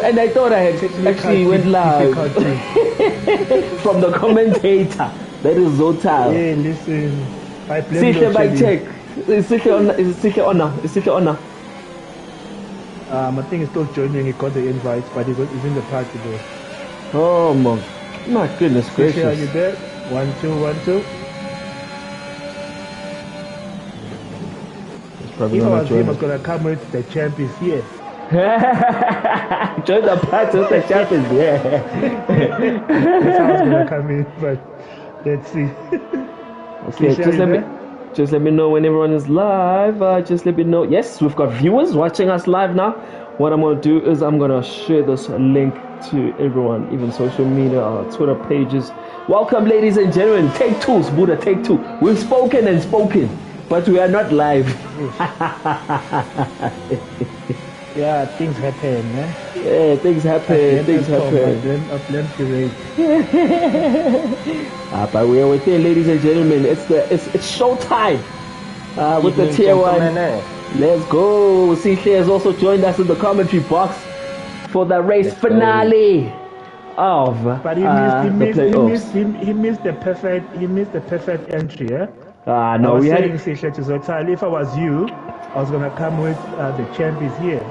And I thought I had actually went live from the commentator. That is Zotal. Yeah, listen. I blame Sihle by check. Is Sihle on now? I think he's still joining. He got the invite, but he's in the party though. Oh my goodness gracious. Are you there? 1 2 1 2. If I was him, I was gonna come with the champ is here. Join the party with the champ is here. That's how I was gonna come in, but let's see. Okay, just let me know when everyone is live. Just let me know. Yes, we've got viewers watching us live now. What I'm going to do is I'm going to share this link to everyone, even social media, our Twitter pages. Welcome, ladies and gentlemen. Take two, Buddha, take two. We've spoken and spoken, but we are not live. Yeah, things happen, eh? Yeah, things happen. Things happen. But we are with you, ladies and gentlemen. It's showtime with the tier one. Let's go. Sihle has also joined us in the commentary box for the race finale of but he missed the perfect entry, eh? No, we had Sihle to Zotal. If I was you, I was gonna come with the champ is here.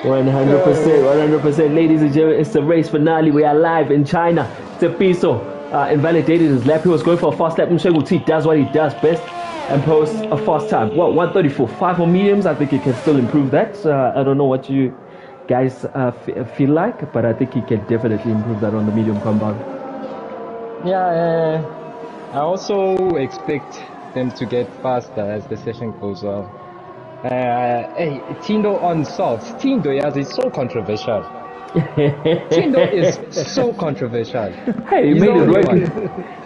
100%, ladies and gentlemen. It's the race finale. We are live in China. Tepiso invalidated his lap. He was going for a fast lap. Mshengu T does what he does best and posts a fast time. What, 1:34? 5 for mediums. I think he can still improve that. I don't know what you guys feel like, but I think he can definitely improve that on the medium compound. Yeah, I also expect them to get faster as the session goes on. Hey, Tindo on softs. Tindo, yes, it's so controversial. Tindo is so controversial. Hey, he made it work.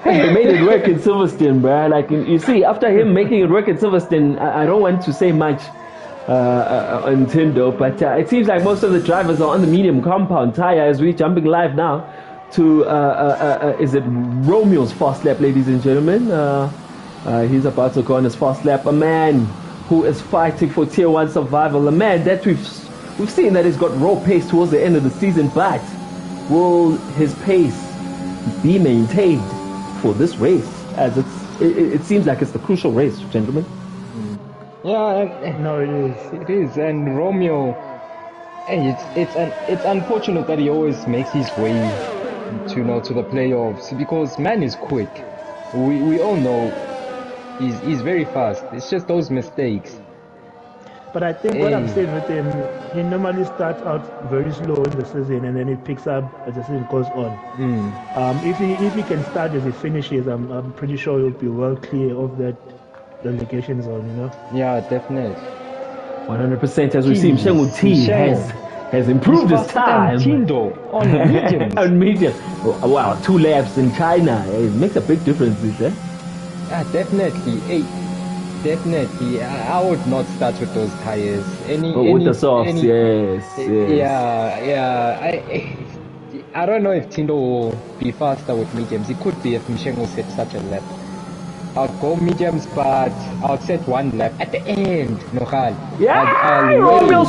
He made it work in Silverstone, bro. Like, you see, after him making it work in Silverstone, I don't want to say much on Tindo, but it seems like most of the drivers are on the medium compound tire as we're jumping live now to is it Romeo's fast lap, ladies and gentlemen. He's about to go on his fast lap. A man who is fighting for tier 1 survival, a man that we've seen that he's got raw pace towards the end of the season, but will his pace be maintained for this race, as it seems like it's the crucial race, gentlemen? Yeah, no, it is, and Romeo, hey, it's unfortunate that he always makes his way to the playoffs, because man is quick. We all know he's very fast. It's just those mistakes. But I think what I'm saying with him, he normally starts out very slow in the season and then he picks up as the season goes on. If he can start as he finishes, I'm pretty sure he'll be well clear of that relegation zone, you know? Yeah, definitely. 100%. As we see, Mshengu T has improved his time. Tindo on mediums. On medium. Wow, 2 laps in China. It makes a big difference, eh? Yeah, definitely. Hey, definitely. I would not start with those tires. With the softs, yes. Yeah. I don't know if Tindo will be faster with mediums. It could be if Mshengu set such a lap. I'll go mediums, but I'll set 1 lap at the end. Nohal. Yeah, Romeo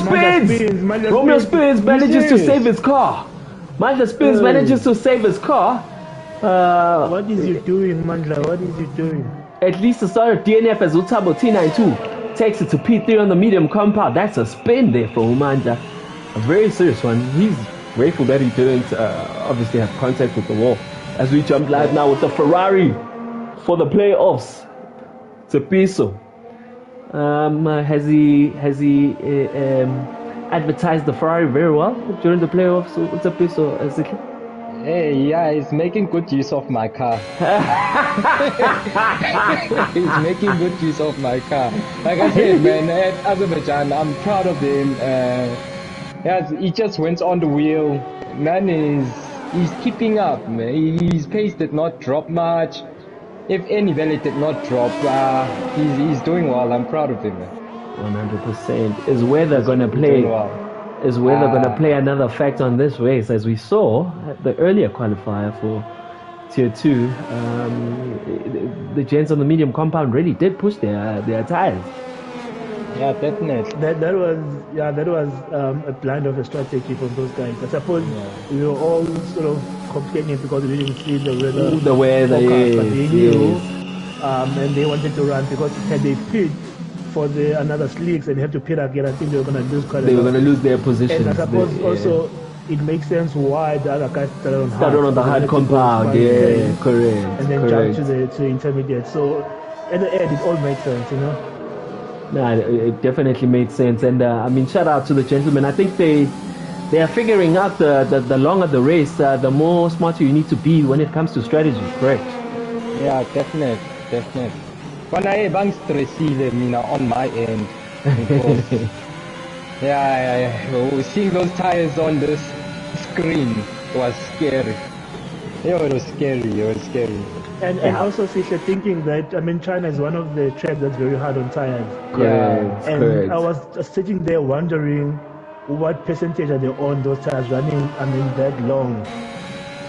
Spins manages to save his car. Mandla Spins manages to save his car. What is he doing, Mandla? What is he doing? At least the start of DNF as Utabo T92 takes it to P3 on the medium compound. That's a spin there for Mandla. A very serious one. He's grateful that he didn't obviously have contact with the wall. As we jump live now with the Ferrari for the playoffs. Tepiso. Has he advertised the Ferrari very well during the playoffs? Tepiso, hey, yeah, he's making good use of my car. He's making good use of my car. Like I said, man, at Azerbaijan, I'm proud of him. Yeah, he just went on the wheel. Man, he's keeping up, man. His pace did not drop much. If any value did not drop, he's doing well. I'm proud of him, man. 100%. Is weather gonna play? Is weather gonna play another factor on this race? As we saw at the earlier qualifier for Tier 2, the gents on the medium compound really did push their tires. Yeah, definitely. That was a blind of a strategy from those guys. I suppose we were all sort of complaining because we didn't see the weather. The weather, forecast, but they knew, yes. And they wanted to run because had they pit for another slicks and have to pit again, I think they were going to lose quite a lot. They were going to lose their position. And I suppose also it makes sense why the other guys started on the hard compound. Yeah, correct. And then jumped to the intermediate. So at the end, it all makes sense, you know. Nah, it definitely made sense, and I mean, shout out to the gentlemen. I think they are figuring out the longer the race, the more smarter you need to be when it comes to strategy. Correct? Yeah, definitely. When I bang stressile, on my end, because, seeing those tires on this screen was scary. Yeah, it was scary. And also, Fisher, thinking that, I mean, China is one of the tracks that's very hard on tires. Correct. And I was just sitting there wondering what percentage are they on those tires running, that long.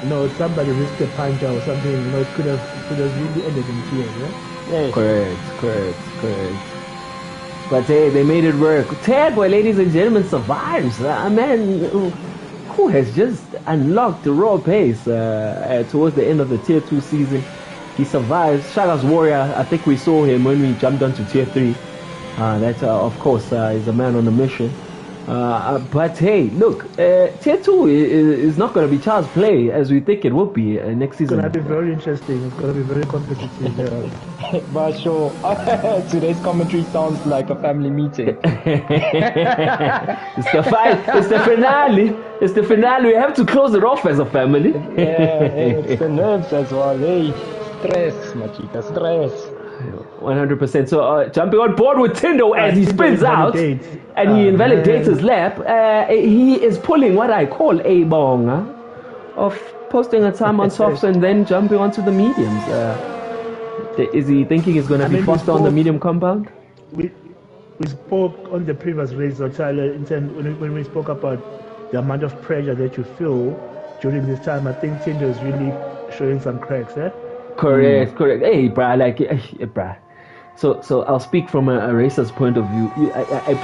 You know, somebody risked a puncher or something, you know, it could have really ended in tears, yeah? Correct. But hey, they made it work. Ted, boy, ladies and gentlemen, survives. A man who has just unlocked the raw pace towards the end of the Tier 2 season. He survives. Shaga's Warrior, I think we saw him when we jumped onto Tier 3. That, of course, is a man on a mission. But hey, look, Tier 2 is not going to be child's play as we think it will be next season. It's going to be very interesting. It's going to be very competitive. But sure, today's commentary sounds like a family meeting. It's the fight. It's the finale. It's the finale. We have to close it off as a family. It's the nerves as well. Hey, stress, my chica, stress. 100%. So jumping on board with Tindo as he spins out and he invalidates his lap. He is pulling what I call a bonga of posting a time on softs and then jumping onto the mediums. Is he thinking he's going to be faster on the medium compound? We spoke on the previous race, Tyler, when we spoke about the amount of pressure that you feel during this time. I think Tindo is really showing some cracks, eh? Correct. Hey, bruh, So I'll speak from a racer's point of view.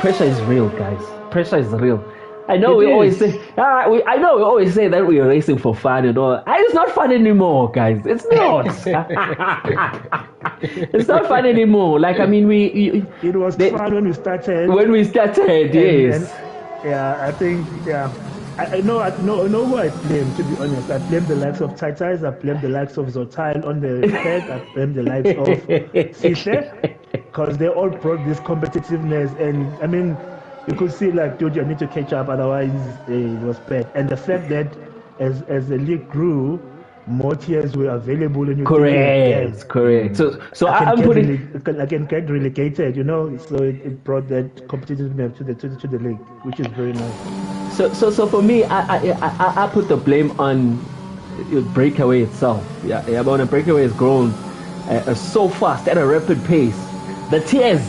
Pressure is real, guys. Pressure is real. I know we always say that we are racing for fun and all. It's not fun anymore, guys. It's not. It's not fun anymore. Like, I mean, it was fun when we started. Yes. I think. I know who I blame, to be honest. I blame the likes of Taitais, I blame the likes of Zotile on the track, I blame the likes of Fisher, because they all brought this competitiveness, and I mean, you could see like, dude, you need to catch up, otherwise it was bad. And the fact that as the league grew, more tiers were available, and correct. So I can get relegated, you know. So it brought that competitiveness to the league, which is very nice. So for me, I put the blame on BrakeAway itself. Yeah, but when BrakeAway has grown so fast at a rapid pace, the tiers,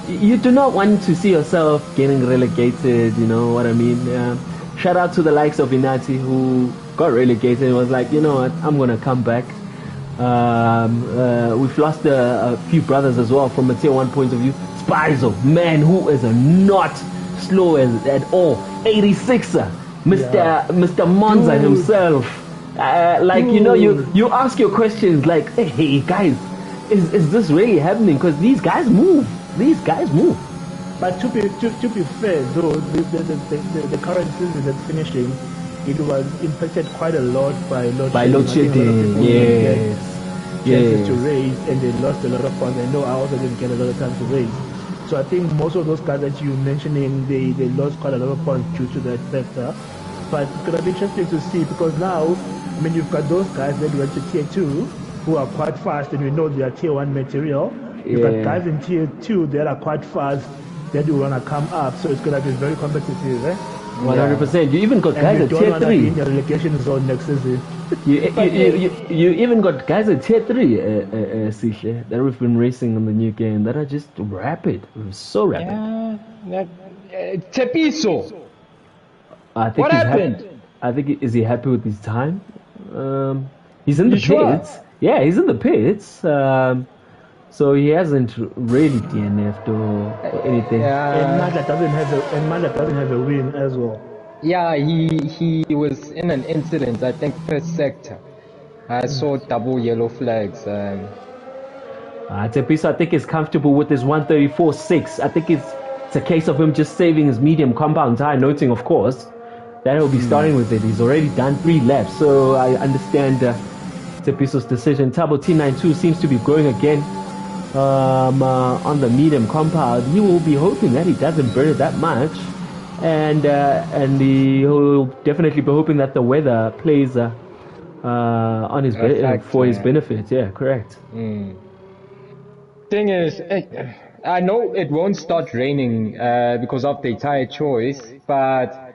you do not want to see yourself getting relegated. You know what I mean? Shout out to the likes of Inati who got relegated and was like, you know what, I'm gonna come back. We've lost a few brothers as well from a tier 1 point of view. Spizo, man, who is not slow at all. 86er, Mr. Monza himself. You know, you ask your questions like, hey guys, is this really happening? Because these guys move. But to be fair, though, the current season that's finishing, it was impacted quite a lot by load shedding. Yes. To race, and they lost a lot of points. I know I also didn't get a lot of time to race. So I think most of those guys that you're mentioning, they lost quite a lot of points due to that factor. But it's going to be interesting to see, because now, I mean, you've got those guys that went to tier 2 who are quite fast, and we know they are tier 1 material. You've got guys in tier 2 that are quite fast that you want to come up. So it's going to be very competitive, eh? 100%. You even got guys at tier 3 in the relegation zone next season. you even got guys at tier 3 that we've been racing on the new game that are just rapid. So rapid. Tepiso. What happened? I think is he happy with his time? He's in the pits. Yeah, he's in the pits. So he hasn't really DNF'd or anything. And Manda doesn't have a win as well. Yeah, he was in an incident, I think, first sector. I saw double yellow flags. Tepiso, I think, is comfortable with his 134.6. I think it's a case of him just saving his medium compound tire, noting, of course, that he'll be starting with it. He's already done 3 laps, so I understand Tepiso's decision. Tabo T92 seems to be going again on the medium compound. He will be hoping that he doesn't burn it that much, and he'll definitely be hoping that the weather plays on his for his benefit. Yeah, correct. Thing is, I know it won't start raining because of the tire choice, but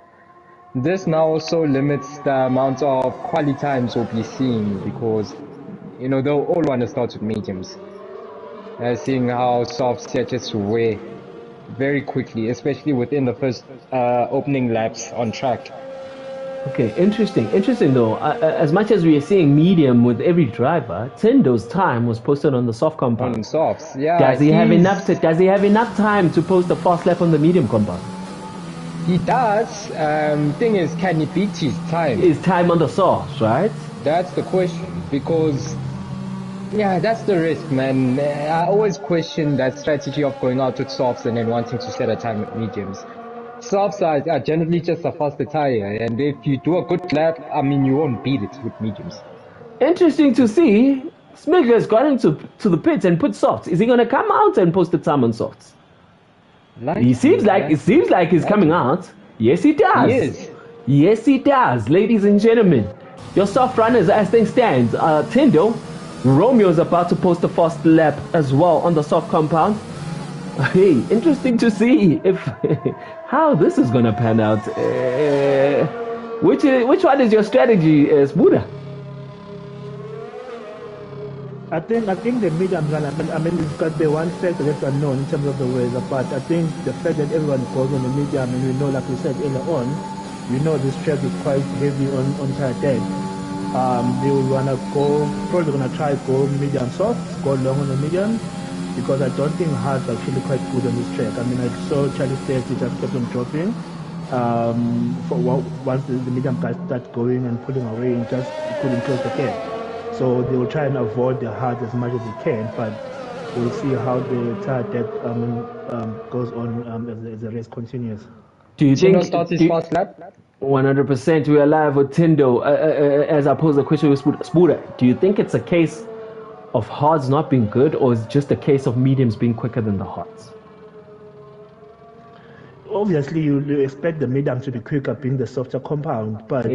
this now also limits the amount of quali times we'll be seeing, because they'll all want to start with mediums. Seeing how softs just wear very quickly, especially within the first opening laps on track. Okay, interesting though. As much as we are seeing medium with every driver, Tendo's time was posted on the soft compound. On softs, yeah. Does he have enough time to post a fast lap on the medium compound? He does. Thing is, can he beat his time? His time on the softs, right? That's the question, because that's the risk, man. I always question that strategy of going out with softs and then wanting to set a time with mediums. Softs are generally just a faster tire, and if you do a good lap, you won't beat it with mediums. Interesting to see. Smigler has got into the pits and put softs. Is he going to come out and post the time on softs? It seems like he's coming out. Yes, he does. He is. Yes, he does. Ladies and gentlemen, your soft runners as things stand. Tendo, Romeo is about to post a fast lap as well on the soft compound. Hey, interesting to see if how this is gonna pan out. Which one is your strategy, Sbuda? I think the medium run. It's got the one factor that's unknown in terms of the weather, but I think the fact that everyone goes on the medium, and we know, like we said earlier on, we know this track is quite heavy on tire deck. They will probably gonna try go medium soft, go long on the medium, because I don't think hard's actually quite good on this track. I saw Charlie State, he just kept on dropping. Once the medium guys start going and pulling away, and just couldn't close the gap. So they will try and avoid the hard as much as they can, but we'll see how the tire deck goes on as the race continues. Do you think start his fast lap? 100%. We are live with Tindo. As I pose the question with Spuda, do you think it's a case of hards not being good, or is it just a case of mediums being quicker than the hards? Obviously, you expect the medium to be quicker being the softer compound, but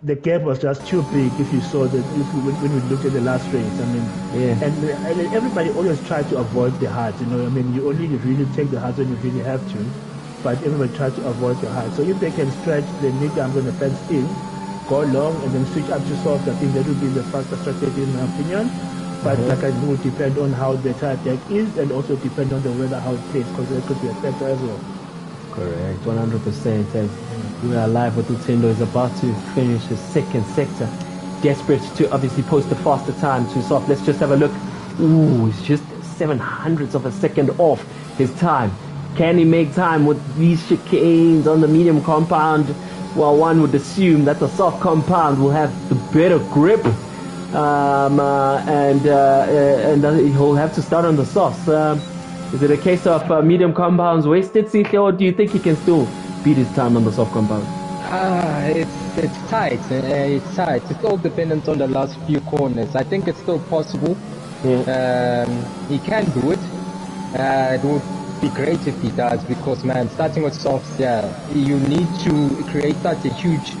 the gap was just too big. If you saw that, when we looked at the last race, and everybody always tries to avoid the hards. You only really take the hards when you really have to, but everybody tries to avoid the hards. So if they can stretch the medium on the fence in, go long, and then switch up to soft, I think that would be the faster strategy in my opinion. But like I will depend on how the tire deck is, and also depend on the weather, how it plays, because there could be a factor as well. Correct, 100%. As we are live with Utendo is about to finish his second sector. Desperate to obviously post the faster time to soft. Let's just have a look. Ooh, it's just 700ths of a second off his time. Can he make time with these chicanes on the medium compound? Well, one would assume that the soft compound will have the better grip. And he'll have to start on the softs. Is it a case of medium compounds wasted, Sihle, or do you think he can still beat his time on the soft compound? It's tight. It's tight. It's all dependent on the last few corners. I think it's still possible. Yeah. He can do it. It would be great if he does, because, man, starting with softs, you need to create such a huge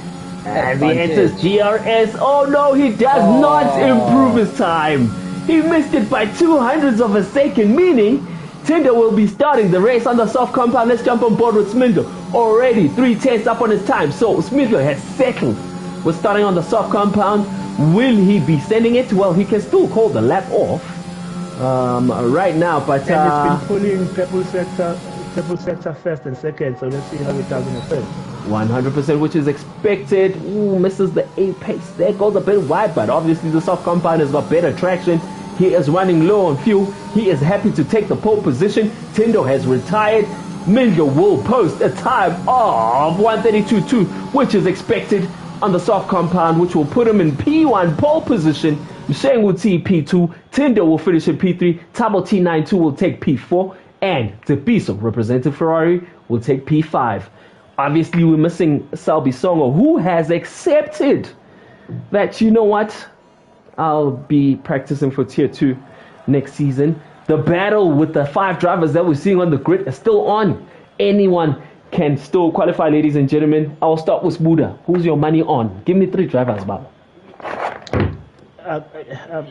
and he enters GRS. Oh no, he does not improve his time. He missed it by 200ths of a second, meaning Tinder will be starting the race on the soft compound. Let's jump on board with Smindler. Already 3 tenths up on his time. So Smindler has settled with starting on the soft compound. Will he be sending it? Well, he can still call the lap off right now. But and it's been pulling purple sector first and second. So let's see how it does in the first. 100%, which is expected. Ooh, misses the apex. There goes a bit wide, but obviously the soft compound has got better traction. He is running low on fuel. He is happy to take the pole position. Tindo has retired. Miljo will post a time of 132.2, which is expected on the soft compound, which will put him in P1 pole position. Mshengu T P2. Tindo will finish in P3. Tabo T92 will take P4. And Tepiso, representing Ferrari, will take P5. Obviously, we're missing Salbi Songo, who has accepted that, you know what, I'll be practicing for Tier 2 next season. The battle with the 5 drivers that we're seeing on the grid is still on. Anyone can still qualify, ladies and gentlemen. I'll start with Buddha. Who's your money on? Give me 3 drivers, Baba. I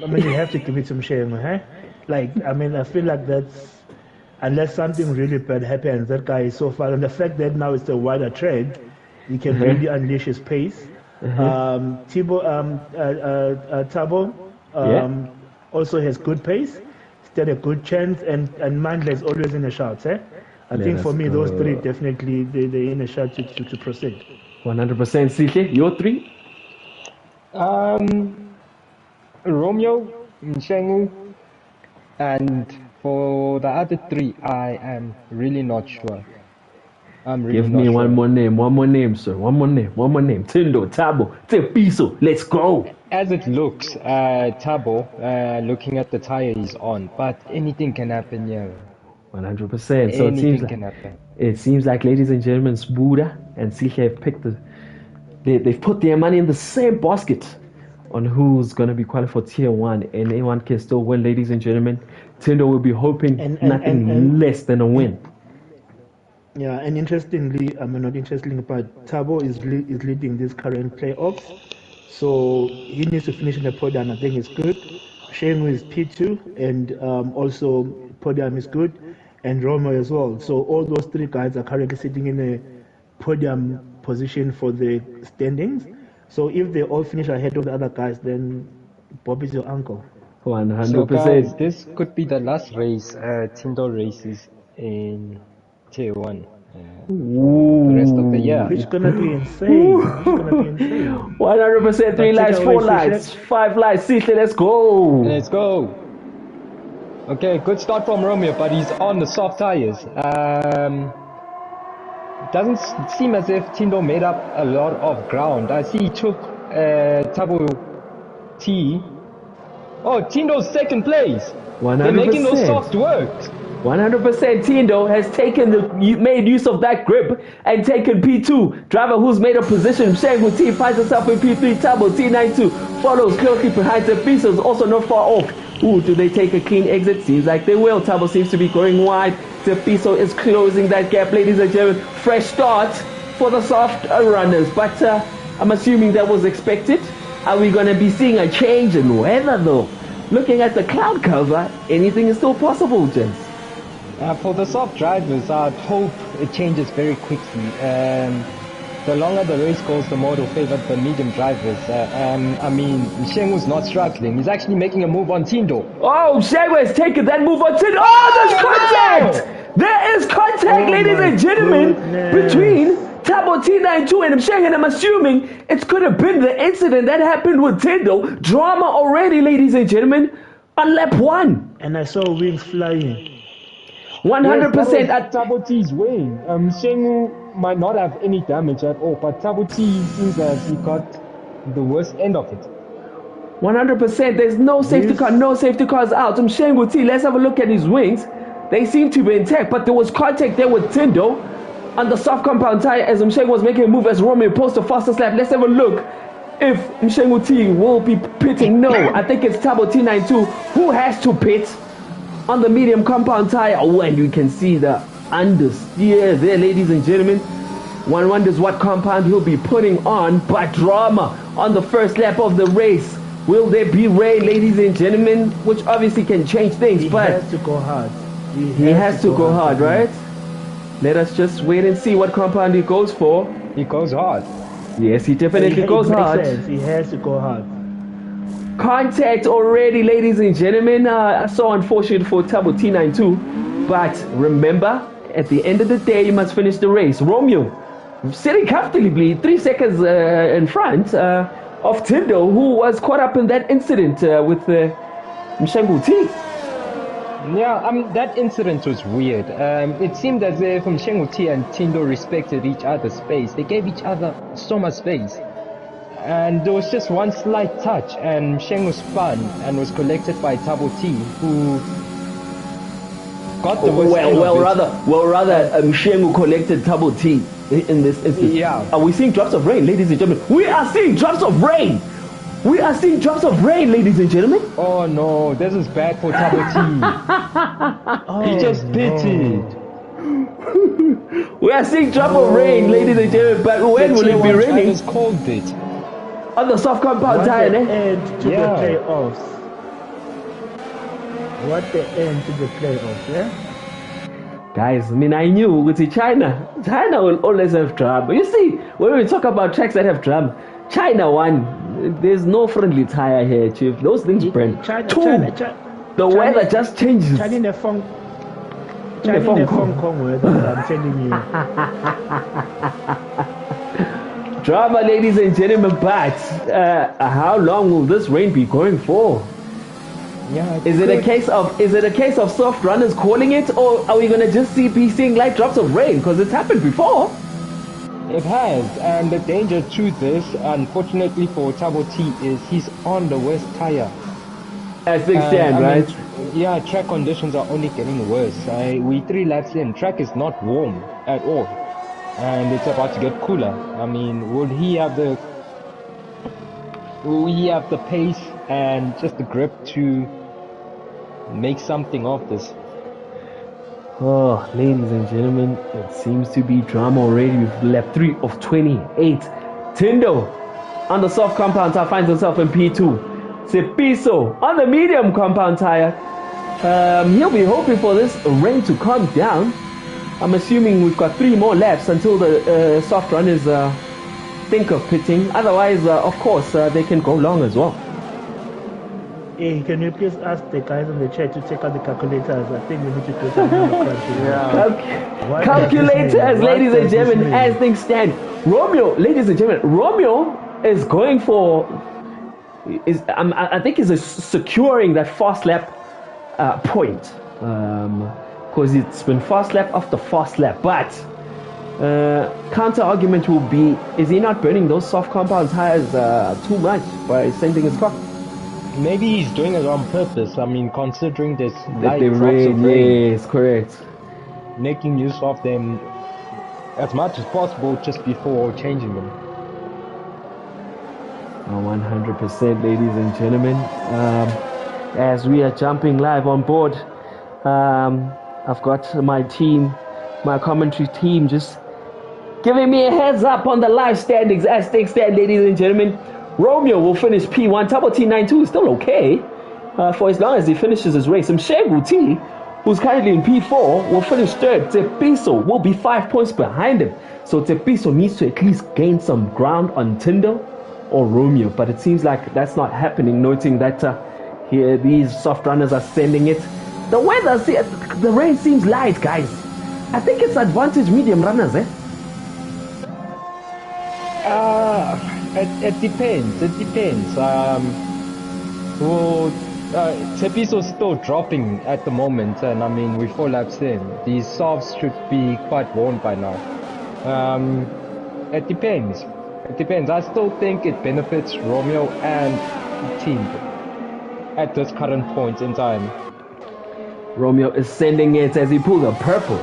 mean, you have to give it some shame, huh? Like, I mean, I feel like that's... Unless something really bad happens, that guy is so far. And the fact that now it's a wider track, he can really unleash his pace. Tabo also has good pace. Still a good chance. And Mandla is always in the shots. I think for me, those 3 definitely, they're in a shot to proceed. 100%. Sihle, your 3? Romeo, Mshengu, and... For the other 3, I am really not sure. Give me one more name, sir. One more name. Tindo, Tabo, Tepiso, let's go. As it looks, Tabo, looking at the tire, is on, but anything can happen here. 100%. So it seems like, ladies and gentlemen, Sbuda and Sihle have picked they've put their money in the same basket on who's going to be qualified for Tier 1, and anyone can still win, ladies and gentlemen. Tindo will be hoping nothing less than a win. Yeah, and interestingly, I mean, not interestingly, but Tabo is leading this current playoffs, so he needs to finish in the podium. I think it's good. Shengu is P2, and also podium is good, and Roma as well. So all those 3 guys are currently sitting in a podium position for the standings. So if they all finish ahead of the other guys, then Bob is your uncle. 100%. So guys, this could be the last race Tindo races in Tier 1. The rest of the year. Which is gonna be insane. 100%. 3 lights, 4 lights, 5 lights. Sihle, let's go. Let's go. Okay, good start from Romeo, but he's on the soft tires. Doesn't seem as if Tindo made up a lot of ground. I see he took Tabo T. Oh, Tindo's second place. 100%. They're making those softs work. 100%. Tindo has made use of that grip and taken P2. Driver who's made a position. Shengu T finds himself in P3. Tabo T92 follows closely behind. The piece is also not far off. Ooh, do they take a clean exit? Seems like they will. Tabo seems to be going wide. Tepiso is closing that gap, ladies and gentlemen. Fresh start for the soft runners. But I'm assuming that was expected. Are we going to be seeing a change in weather, though? Looking at the cloud cover, anything is still possible, gents. For the soft drivers, I'd hope it changes very quickly. The longer the race goes, the more it'll favor the medium drivers. I mean, Mshengu's not struggling. He's actually making a move on Tindo. Oh, Mshengu has taken that move on Tindo. Oh, there's contact! There is contact, ladies and gentlemen, between Tabo T92 and Mshengu. And I'm assuming it could have been the incident that happened with Tindo. Drama already, ladies and gentlemen, on lap 1. And I saw wings flying. 100% at Tabo T's wing. Mshengu might not have any damage at all, but Tabo T seems as he got the worst end of it. 100%. There's no safety car. No safety cars out. Mshengu T, let's have a look at his wings. They seem to be intact, but there was contact there with Tindo on the soft compound tire as Mshengu was making a move as Romeo posted the fastest lap. Let's have a look if Mshengu T will be pitting. No, I think it's Tabo T92 who has to pit on the medium compound tire. Oh, and you can see the understeer there, ladies and gentlemen. One wonders what compound he'll be putting on, but drama on the first lap of the race. Will there be rain, ladies and gentlemen? Which obviously can change things, but he has to go hard. He has to go hard, right? Let us just wait and see what compound he goes for. He goes hard. Yes, he definitely goes hard. He has to go hard. Contact already, ladies and gentlemen. So unfortunate for Tabo T92. But remember, at the end of the day, you must finish the race. Romeo, sitting comfortably 3 seconds in front of Tindo, who was caught up in that incident with Mshengu T. Yeah, that incident was weird. It seemed as if Mshengu T and Tindo respected each other's space. They gave each other so much space. And there was just one slight touch, and Mshengu spun and was collected by Tabo T, who got the worst end of it. Well, rather, Mshengu collected Tabo T in this instance. Yeah. Are we seeing drops of rain, ladies and gentlemen? We are seeing drops of rain! We are seeing drops of rain, ladies and gentlemen. Oh no, this is bad for Tabo T. He just pitted. We are seeing drop of rain, ladies and gentlemen, but when will it be raining? It's called it. On the soft compound tire, end to the playoffs. What the end to the playoffs, yeah? Guys, I mean, I knew with China will always have drama. You see, when we talk about tracks that have drama, China won. There's no friendly tire here, Chief. Those things burn. The weather just changes. China in the Hong Kong weather, I'm telling you. Drama, ladies and gentlemen, but how long will this rain be going for? Yeah, is it a case of soft runners calling it, or are we gonna just be seeing light drops of rain? Because it's happened before. It has, and the danger to this, unfortunately for Tabo T, is he's on the worst tire. As things stand, right? Yeah, track conditions are only getting worse. We 3 laps in, track is not warm at all, and it's about to get cooler. I mean, will he have the pace and just the grip to make something of this? Oh, ladies and gentlemen, it seems to be drama already with lap 3 of 28. Tindo on the soft compound tire finds himself in P2. Sepiso on the medium compound tire. He'll be hoping for this rain to calm down. I'm assuming we've got 3 more laps until the soft runners think of pitting. Otherwise, of course, they can go long as well. Hey, can you please ask the guys in the chat to take out the calculators? I think we need to do some calculators, ladies and gentlemen, as things stand. Romeo, ladies and gentlemen, Romeo is going for... I think he's securing that fast lap point. Because it's been fast lap after fast lap. But counter argument will be, is he not burning those soft compound tires too much by sending his car? Maybe he's doing it on purpose. I mean, considering this light drops of rain. Yes, correct. Making use of them as much as possible just before changing them. 100%, ladies and gentlemen. As we are jumping live on board, I've got my team, my commentary team, just giving me a heads up on the live standings as things stand, ladies and gentlemen. Romeo will finish P1. Tabo T92 is still okay for as long as he finishes his race. Mshengu T, who's currently in P4, will finish 3rd. Tepiso will be 5 points behind him. So Tepiso needs to at least gain some ground on Tindo or Romeo. But it seems like that's not happening, noting that here these soft runners are sending it. The weather, the rain seems light, guys. I think it's advantage medium runners, eh? It depends. It depends. Tepiso's still dropping at the moment, and I mean, we're 4 laps in. These softs should be quite worn by now. It depends. It depends. I still think it benefits Romeo and the team at this current point in time. Romeo is sending it as he pulls a purple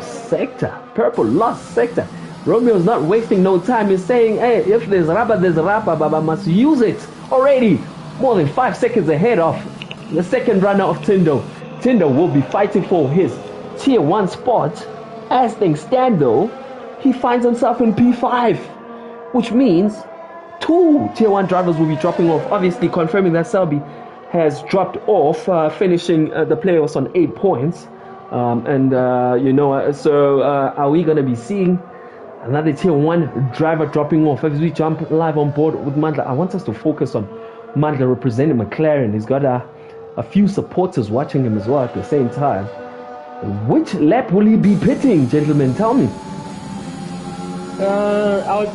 lost sector. Romeo's not wasting no time. He's saying, hey, if there's rubber, but I must use it already. More than 5 seconds ahead of the second runner of Tindo. Tindo will be fighting for his tier 1 spot. As things stand though, he finds himself in P5, which means 2 tier 1 drivers will be dropping off, obviously confirming that Selby has dropped off, finishing the playoffs on 8 points. Are we going to be seeing another tier 1 driver dropping off as we jump live on board with Mandla? I want us to focus on Mandla representing McLaren. He's got a few supporters watching him as well at the same time. Which lap will he be pitting, gentlemen? Tell me. I'll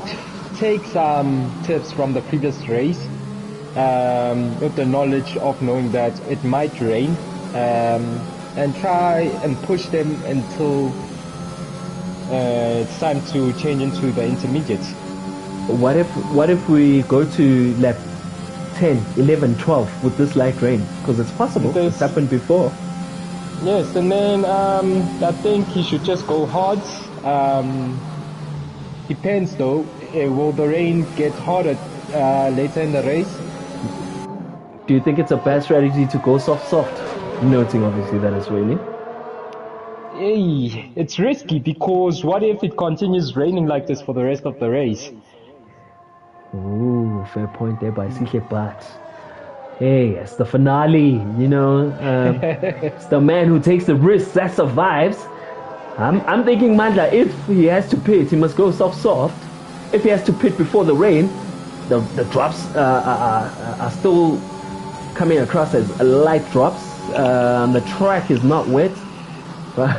take some tips from the previous race, with the knowledge of knowing that it might rain, and try and push them until it's time to change into the intermediates. What if we go to lap 10, 11, 12 with this light rain? Because it's possible. It's happened before. Yes, and then I think he should just go hard. Depends though. Will the rain get harder later in the race? Do you think it's a bad strategy to go soft? Noting obviously that it's raining. Hey, it's risky because what if it continues raining like this for the rest of the race? Ooh, fair point there by CK, but hey, it's the finale, you know. It's the man who takes the risks that survives. I'm thinking Mandla, if he has to pit, he must go soft. If he has to pit before the rain, the drops are still coming across as light drops. The track is not wet. But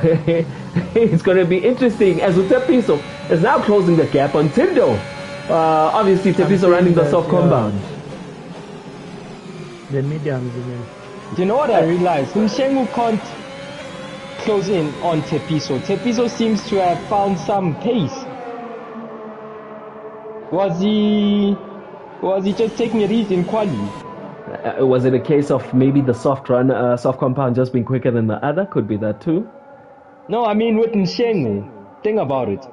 it's going to be interesting as Tepiso is now closing the gap on Tindo. Obviously, Tepiso running the soft compound. The mediums, Do you know what I realized? Mshengu can't close in on Tepiso. Tepiso seems to have found some pace. Was he just taking it easy in quali? Was it a case of maybe the soft compound just being quicker than the other? Could be that too. No, I mean with Mshengu. Think about it.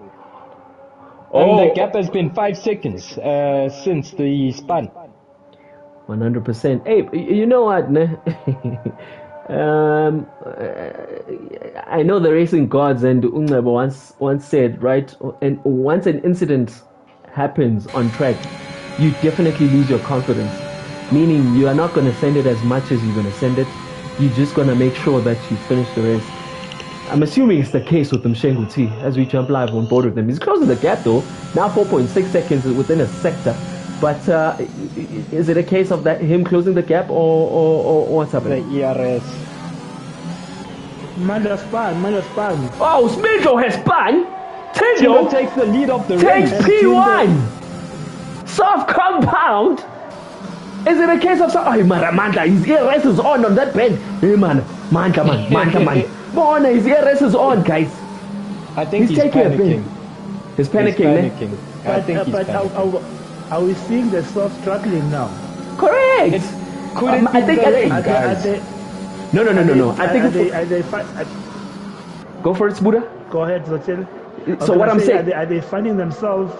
And the gap has been 5 seconds since the span. 100%. Hey, you know what? I know the racing gods and Ungebo once said, right? And once an incident happens on track, you definitely lose your confidence. Meaning you are not going to send it as much as you're going to send it. You're just going to make sure that you finish the race. I'm assuming it's the case with Mshengu T as we jump live on board with them. He's closing the gap though. Now 4.6 seconds within a sector. But is it a case of that him closing the gap or what's happening? The ERS. Manda spun. Oh, Smijo has spun. Tindo takes the lead of the race. race. Takes P1. Soft compound. Is it a case of Mandla? His ERS is on that bend. Hey man, Mandla. Bona, his ERS is on, guys. I think he's panicking. He's panicking. I think he's panicking. Are we seeing the soft struggling now? Correct. I think No. I think are they go for it, Buddha. Go ahead, Zotel. So what I'm saying, are they finding themselves?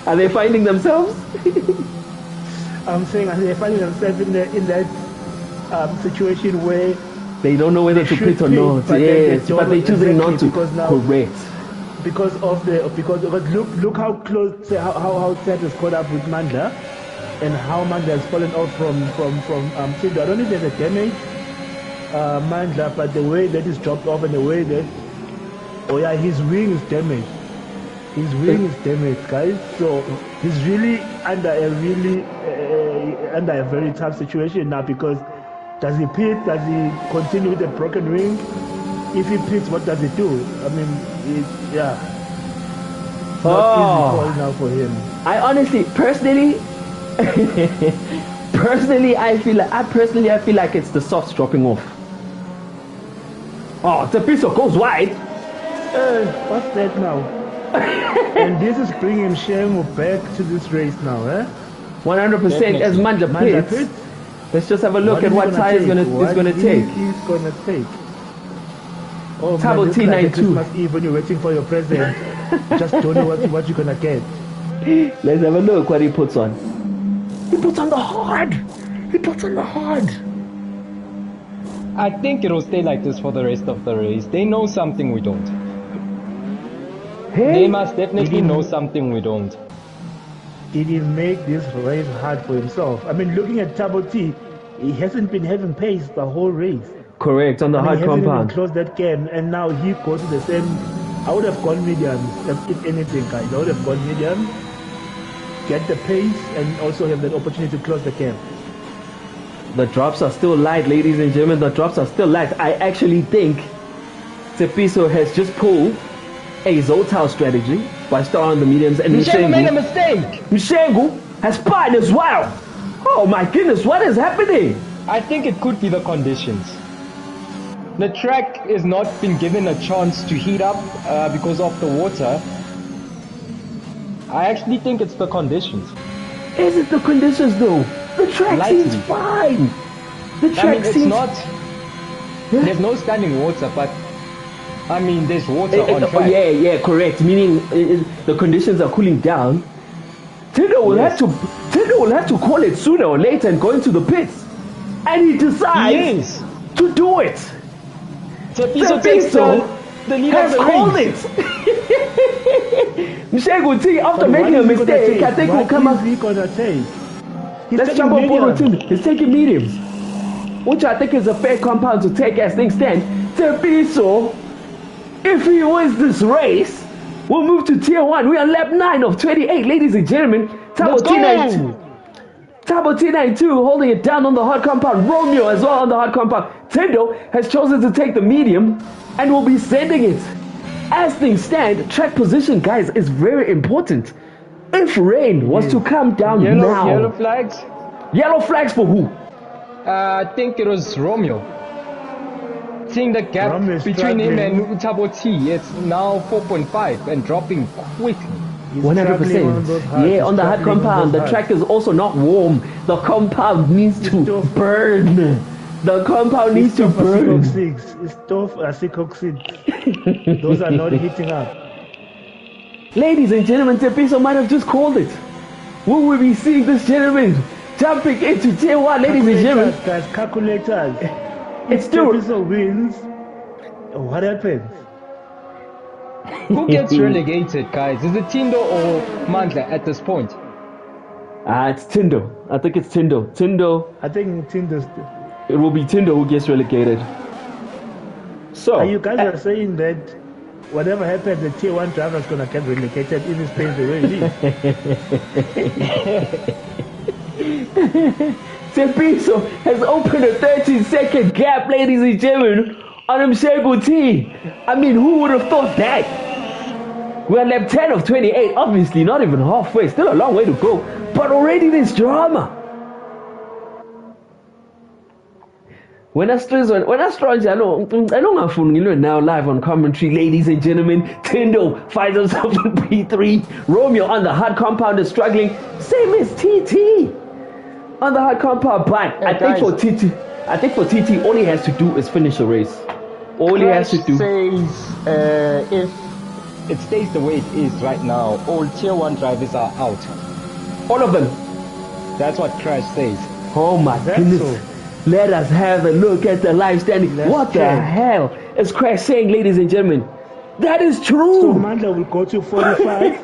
Are they finding themselves? I'm saying, are they finding themselves in that situation where they don't know whether to pit or not? Yes, but they're choosing not to. Correct. Because look how close, how Ted is caught up with Mandla, and how Mandla has fallen off from Tindo. I don't know if there's a damage, Mandla, but the way that he's dropped off and the way that, his wing is damaged. His wing is damaged, guys. So he's really under a very tough situation now, because does he pit? Does he continue with a broken wing? If he pits, what does he do? I mean, not easy call now for him. I honestly, personally, I feel like it's the softs dropping off. Oh, Tepiso goes wide. What's that now? And this is bringing Shengu back to this race now, 100% as Mandla pits. Let's just have a look at what tire is gonna take. He's gonna take. Oh, Tabo man, T92. like Christmas Eve when you're waiting for your present, just don't know what you're gonna get. Let's have a look what he puts on. He puts on the hard. I think it'll stay like this for the rest of the race. They know something we don't. Hey, they must definitely know something we don't. Did he make this race hard for himself? I mean, looking at Tabo T, he hasn't been having pace the whole race. Correct, on the hard compound. He hasn't closed that game, and now he goes to the same. I would have gone medium, if anything, guys. I would have gone medium, get the pace, and also have that opportunity to close the game. The drops are still light, ladies and gentlemen. The drops are still light. I actually think Tepiso has just pulled a Zotao strategy by starting on the mediums, and Mshengu made a mistake. Mshengu has spun as well. Oh my goodness, what is happening? I think it could be the conditions. The track is not been given a chance to heat up because of the water. I actually think it's the conditions. Is it the conditions though? The track seems fine. The track it's seems... not... There's no standing water, but I mean, there's water on track. Yeah, correct. Meaning the conditions are cooling down. Tinder will have to call it sooner or later and go into the pits, and he decides to do it. Tepiso has called it. Mshengu T, after making a mistake, I think will come up. Let's jump on board with him. He's taking mediums, which I think is a fair compound to take as things stand. Tepiso, if he wins this race, we'll move to tier 1. We are lap 9 of 28, ladies and gentlemen. Tabo T92 holding it down on the hard compound. Romeo as well on the hard compound. Tendo has chosen to take the medium and will be sending it. As things stand, track position, guys, is very important. If rain was to come down now... Yellow flags? Yellow flags for who? I think it was Romeo. Seeing the gap between him and Tabo T, it's now 4.5 and dropping quickly. 100%. Yeah, on the hard compound, the track is also not warm. The compound needs to burn. The compound needs to burn. It's tough acecoxide. Those are not heating up. Ladies and gentlemen, Tepiso might have just called it. Will we be seeing this gentleman jumping into tier 1, ladies and gentlemen? Guys, calculators. It's still... Tepiso wins. What happens? Who gets relegated, guys? Is it Tindo or Mandla at this point? It's Tindo. I think it's Tindo. I think Tindo's... It will be Tindo who gets relegated. So... Are you guys are saying that whatever happens, the tier 1 driver is going to get relegated if he stays the way he is? Tepiso has opened a 13-second gap, ladies and gentlemen, on Mshengu T. I mean, who would have thought that? We're on lap 10 of 28, obviously not even halfway, still a long way to go, but already there's drama. When I know now live on commentary, ladies and gentlemen, Tindo finds himself in P3. Romeo on the hard compound is struggling, same as TT on the hard compound, but I think for TT, all he has to do is finish the race. All he has to do. Says if it stays the way it is right now, all tier 1 drivers are out. All of them. That's what Crash says. Oh my goodness. So. Let us have a look at the live standing. What the hell is Crash saying, ladies and gentlemen? That is true. So Mandla will go to 45.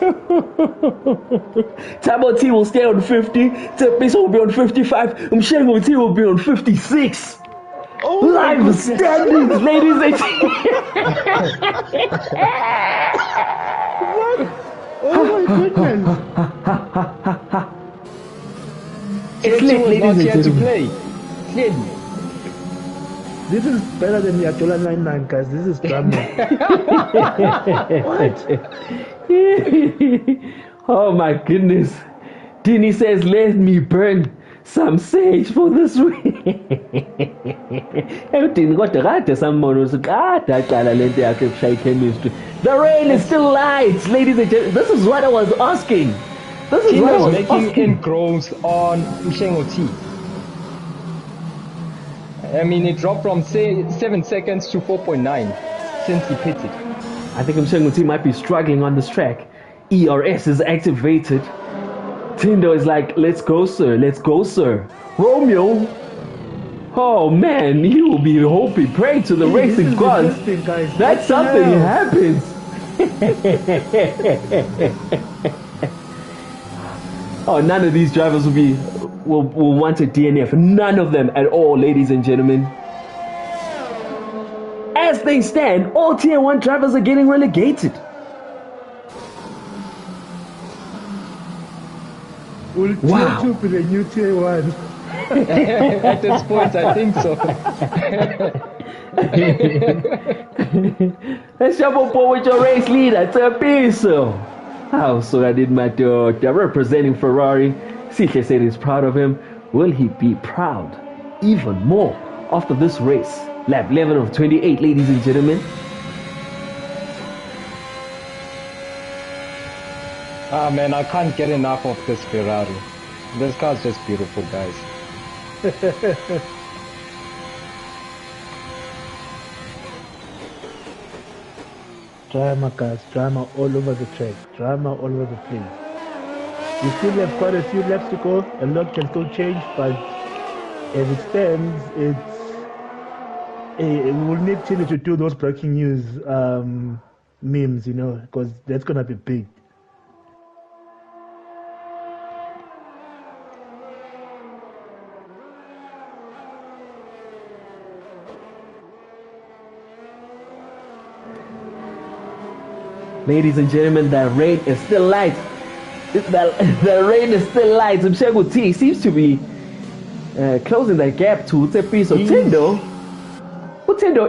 Tabo T will stay on 50. Tepiso will be on 55. Mshengu T will be on 56. Oh, live standings, ladies and gentlemen. What? Oh my goodness. It's late, ladies and gentlemen. This is better than the Atola 99, guys. This is drama. What? Oh my goodness. Dini says, let me burn some sage for this week. The rain is still light, ladies and gentlemen. This is what I was asking. This is what I was making inroads on Mshengu T. I mean, it dropped from 7 seconds to 4.9 since he pitted. I think Mshengu T might be struggling on this track. ERS is activated. Tindo is like, let's go, sir. Let's go, sir. Romeo. Oh, man. He will be hoping, praying to the racing gods that something happens. Oh, none of these drivers will want a DNF. None of them at all, ladies and gentlemen. As things stand, all tier 1 drivers are getting relegated. Will wow. tier 2 be the new tier 1? At this point, I think so. Let's jump up with your race leader, Tepiso. How so I did my daughter representing Ferrari. Sihle said he's proud of him. Will he be proud even more after this race? Lap 11 of 28, ladies and gentlemen. Ah man, I can't get enough of this Ferrari. This car's just beautiful, guys. Drama, guys, drama all over the track, drama all over the place. We still have quite a few laps to go. A lot can still change, but as it stands, we will need Chile to do those breaking news memes, you know, because that's gonna be big. Ladies and gentlemen, the rain is still light. The rain is still light. Mshengu T seems to be closing the gap to Tepiso. Tindo,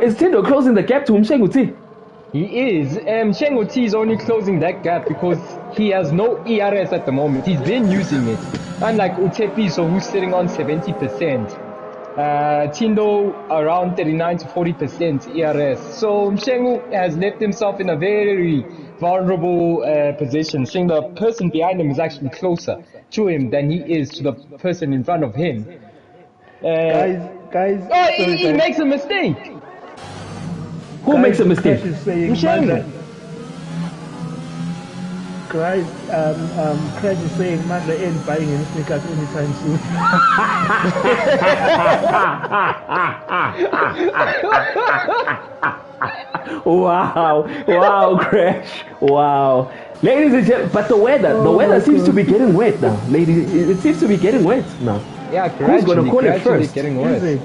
is Tindo closing the gap to Mshengu T? He is. Mshengu T is only closing that gap because he has no ERS at the moment. He's been using it. Unlike Tepiso, who's sitting on 70%. Tindo around 39 to 40% ERS. So Mshengu has left himself in a very vulnerable position, seeing the person behind him is actually closer to him than he is to the person in front of him. Guys. Oh, he makes a mistake. Who makes a mistake? Mshengu. Crash is saying Mandla ain't buying any sneakers anytime soon. Wow, Crash. Wow. Ladies and gentlemen, but the weather seems to be getting wet now. Ladies, it seems to be getting wet now. Yeah, who's going to call it first? Getting wet. Is it?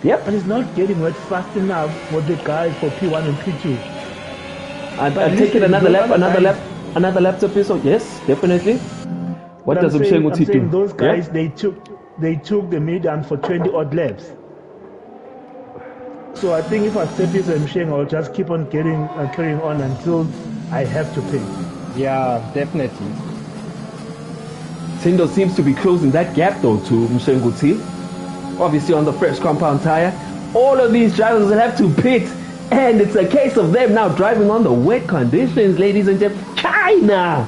Yep. But it's not getting wet fast enough for the guys for P1 and P2. I'll take it another lap to Piso. Yes, definitely. What does Mshengu T do? Those guys, they took the median for 20 odd laps. So I think if I step this and Mshengu, I'll just keep on carrying on until I have to pay. Yeah, definitely. Tindo seems to be closing that gap though to Mshengu T. Obviously on the fresh compound tire. All of these drivers will have to pit. And it's a case of them now driving on the wet conditions, ladies and gentlemen. China!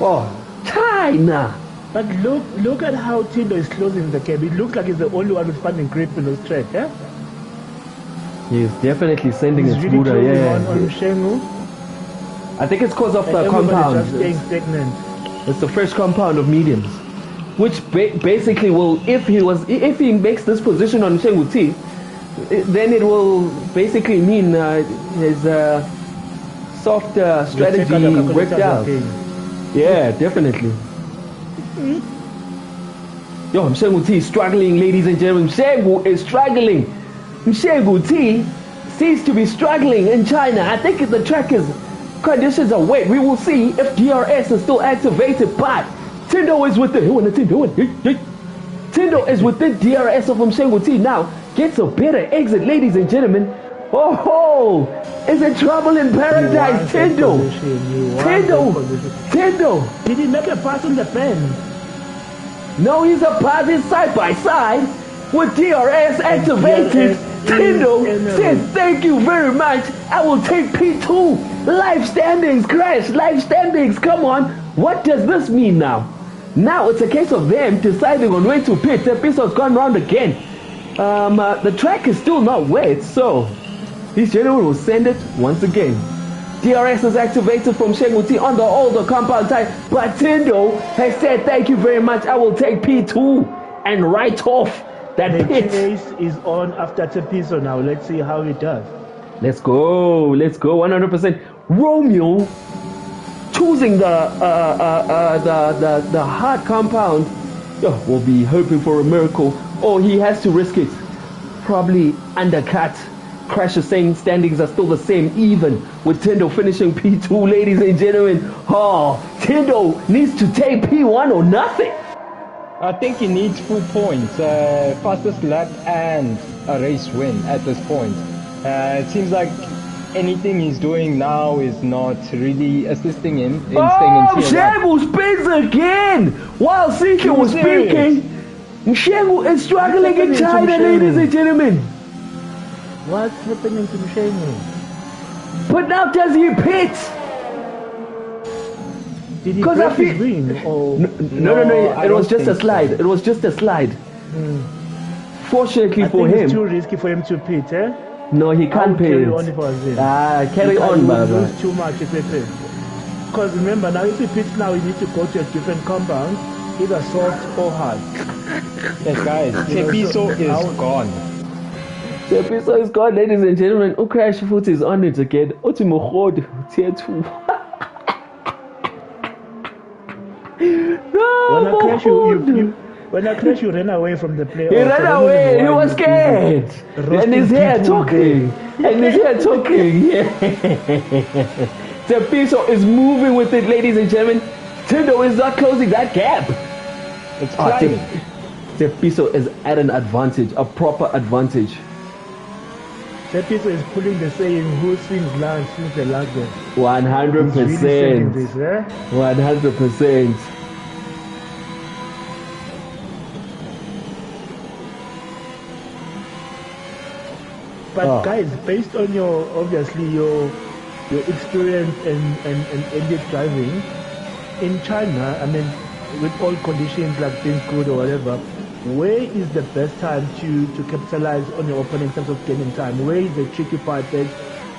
Oh, China! But look at how Tindo is closing the gap. It looks like he's the only one who's finding grip in this track, yeah? He's definitely sending he's it really smoother, yeah. On Mshengu. I think it's because of the compound. Just staying stagnant. It's the fresh compound of mediums. Which basically will, if he makes this position on Mshengu T, then it will basically mean his soft strategy worked out. Yeah, definitely. Yo, Mshengu T is struggling, ladies and gentlemen. Mshengu is struggling. Mshengu T seems to be struggling in China. I think the track conditions are wet. We will see if DRS is still activated, but Tindo is within. Tindo is within DRS of Mshengu T now. Gets a better exit, ladies and gentlemen. Oh, is it trouble in paradise? Tindo. Did he make a pass on the pen? No, he's a pass. He's side by side with DRS activated. Tindo says, thank you very much. I will take P2. Life standings, Crash. Life standings. Come on. What does this mean now? Now it's a case of them deciding on when to pit. The pistol's gone round again. The track is still not wet, so this gentleman will send it once again. DRS is activated from Mshengu T on the older compound type, but Tindo has said thank you very much. I will take P2 and write off that pit. The chase is on after Tepiso now. Let's see how it does. Let's go 100%. Romeo choosing the hard compound. We'll be hoping for a miracle, or he has to risk it. Probably undercut. Crash is saying standings are still the same, even with Tindo finishing P2, ladies and gentlemen. Oh, Tindo needs to take P1 or nothing. I think he needs full points, fastest lap and a race win at this point. It seems like anything he's doing now is not really assisting him in staying in tier 1. Mshengu spins again! While Sihle was speaking, Mshengu is struggling in China, ladies and gentlemen. What's happening to Mshengu? But now does he pit? Did he break his wing? Or... No. It was just a slide. It was just a slide. Fortunately for him. It's too risky for him to pit, eh? No, he can't pit. Carry on if I was him. Carry on, brother. He lose too much if he pits. Because remember, now if he pits now, he needs to go to a different compound, either soft or hard. Yes, guys. Tepiso is gone. Tepiso is gone, ladies and gentlemen. Crash Foot is on it again. Otimogod, tier 2. When I crash, you ran away from the playoff. He ran away. He was scared. And he's here talking. Yeah. Tepiso is moving with it, ladies and gentlemen. Tindo is not closing that gap. It's climbing. Tepiso is at an advantage, a proper advantage. Tepiso is pulling the saying, who swings last swings the last game. 100%. This, eh? 100%. But guys, based on your experience and ended driving in China, I mean, with all conditions like things good or whatever, where is the best time to capitalize on your opponent in terms of gaining time? Where is the tricky part that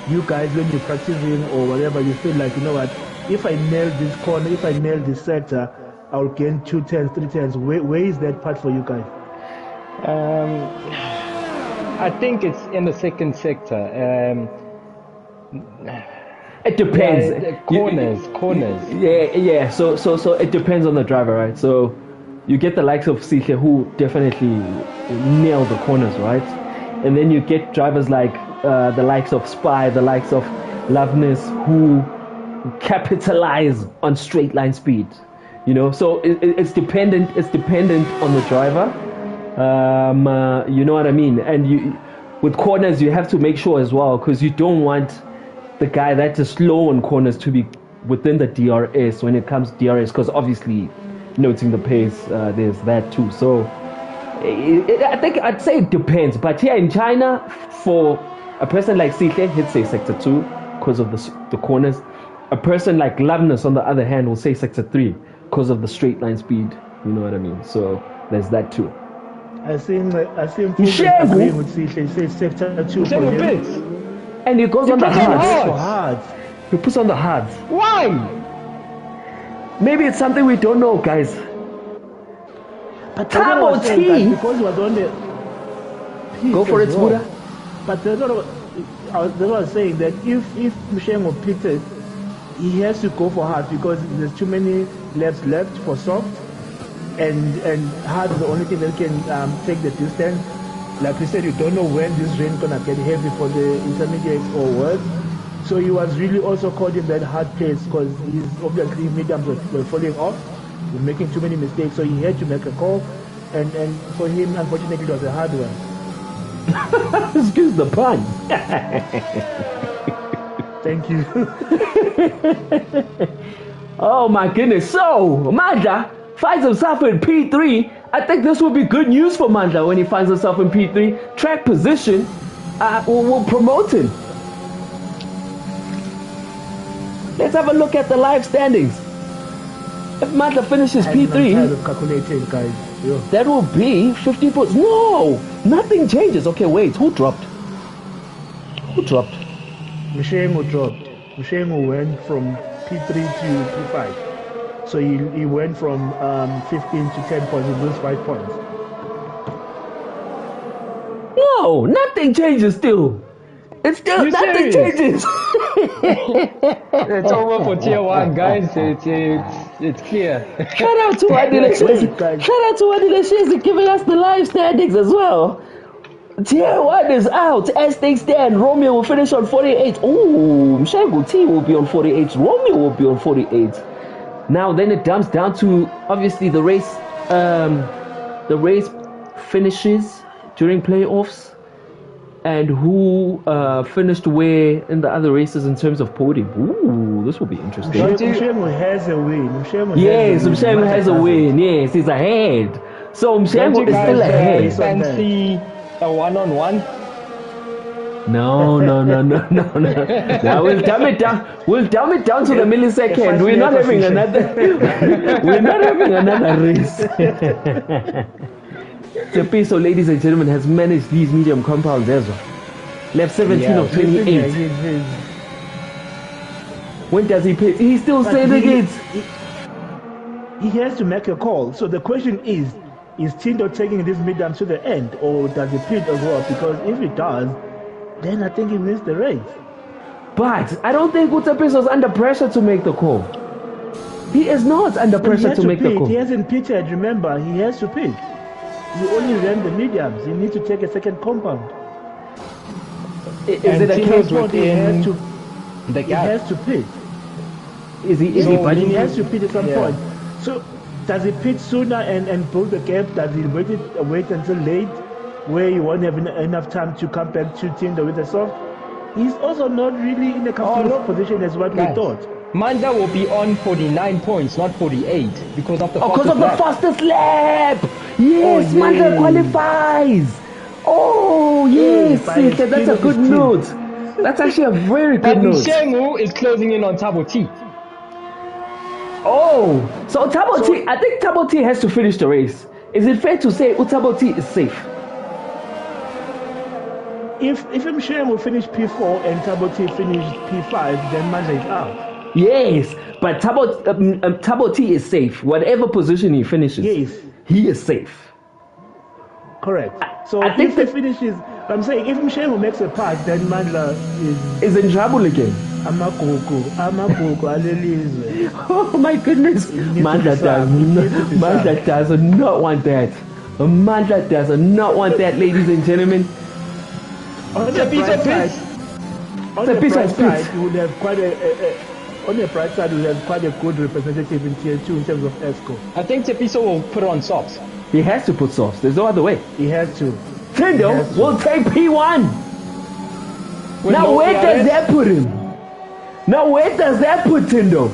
you guys, when you're practicing or whatever, you feel like, you know what, if I nail this corner, if I nail this sector, I'll gain 2 turns, 3 turns. Where is that part for you guys? I think it's in the second sector. It depends. Yeah, corners. Yeah. So it depends on the driver, right? So you get the likes of Sihle who definitely nail the corners, right? And then you get drivers like the likes of Spy, the likes of Loveness who capitalize on straight line speed. You know, so it's dependent. It's dependent on the driver. You know what I mean? And with corners, you have to make sure as well, because you don't want the guy that is slow on corners to be within the DRS when it comes to DRS, because obviously noting the pace, there's that too. So I think I'd say it depends. But here in China, for a person like Sihle, he'd say sector 2 because of the corners. A person like Loveness, on the other hand, will say sector 3 because of the straight line speed. You know what I mean? So there's that too. I think agreeing with Sihle. He says sector 2 for him. And he goes on the hard. He puts on the hard. Why? Maybe it's something we don't know, guys. But Tabo T. Because he was on the. Go for it, Buddha. But that's what I was saying, that if Mshengu pitted, he has to go for hard because there's too many laps left for soft. And hard is the only thing that can take the distance. Like we said, you don't know when this rain gonna get heavy for the intermediates or worse. So he was really also caught in that hard place because his obviously mediums were falling off. He was making too many mistakes, so he had to make a call. And for him, unfortunately, it was a hard one. Excuse the pun. Thank you. Oh my goodness. So, Mandla finds himself in P3. I think this will be good news for Mandla when he finds himself in P3. Track position will promote him. Let's have a look at the live standings. If Mandla finishes P3, I'm calculating, guys. Yeah. That will be 50 points. No, nothing changes. Okay, wait. Who dropped? Mshengu dropped. Mshengu went from P3 to P5. So he went from 15 to 10 points. He lose 5 points. No, nothing changes still. It's still nothing changes. It's over for tier 1, guys. It's clear. Shout out to Adila Shizi giving us the live standings as well. Tier 1 is out. As things stand, Romeo will finish on 48. Ooh, Mshengu T will be on 48. Romeo will be on 48. Now then it dumps down to obviously the race finishes during playoffs. and who finished where in the other races in terms of podium. Ooh, this will be interesting. Mshengu has a win. Yes, Mshengu has a win. Yes, he's ahead. So Mshengu is still ahead. Fancy a one-on-one? No. Now we'll dumb it down. We'll dumb it down to the millisecond. We're not having another. We're not having another race. Tepiso, ladies and gentlemen, has managed these medium compounds as well. Left 17 of 28. When does he pit? He's still saying it. He has to make a call. So the question is Tindo taking this medium to the end, or does he pit as well? Because if he does, then I think he wins the race. But I don't think Tepiso is under pressure to make the call. He is not under pressure to make the call. He hasn't pitted, remember, he has to pit. You only ran the mediums. You need to take a second compound. Is it a case where he has to pit? Is he? But he has to pit at some point. So does he pit sooner and build the gap? Does he wait until late, where you won't have enough time to come back to Tinder with the soft? He's also not really in a comfortable position as what we thought. Mandla will be on 49 points, not 48, because of the fastest lap. Yes, Mandla qualifies. Oh, yes, that's a good note. That's actually a very good note. Mshengu is closing in on Thabo T. Oh, so Thabo T, I think Thabo T has to finish the race. Is it fair to say Thabo T is safe? If Mshengu will finish P4 and Thabo T finished P5, then Mandla is out. Yes, but Thabo T is safe. Whatever position he finishes, he is safe. Correct. So I think if he finishes, I'm saying if Mshengu makes a pass, then Mandla is in trouble again. Amagugu, alelizwe. Oh my goodness. Mandla does not want that. Mandla does not want that, ladies and gentlemen. On the bright side, you would have quite on the bright side, we have quite a good representative in tier 2 in terms of ESCO. I think Tepiso will put on socks. He has to put socks. There's no other way. He has to. Tindo will take P1. Now where does that put him? Now where does that put Tindo?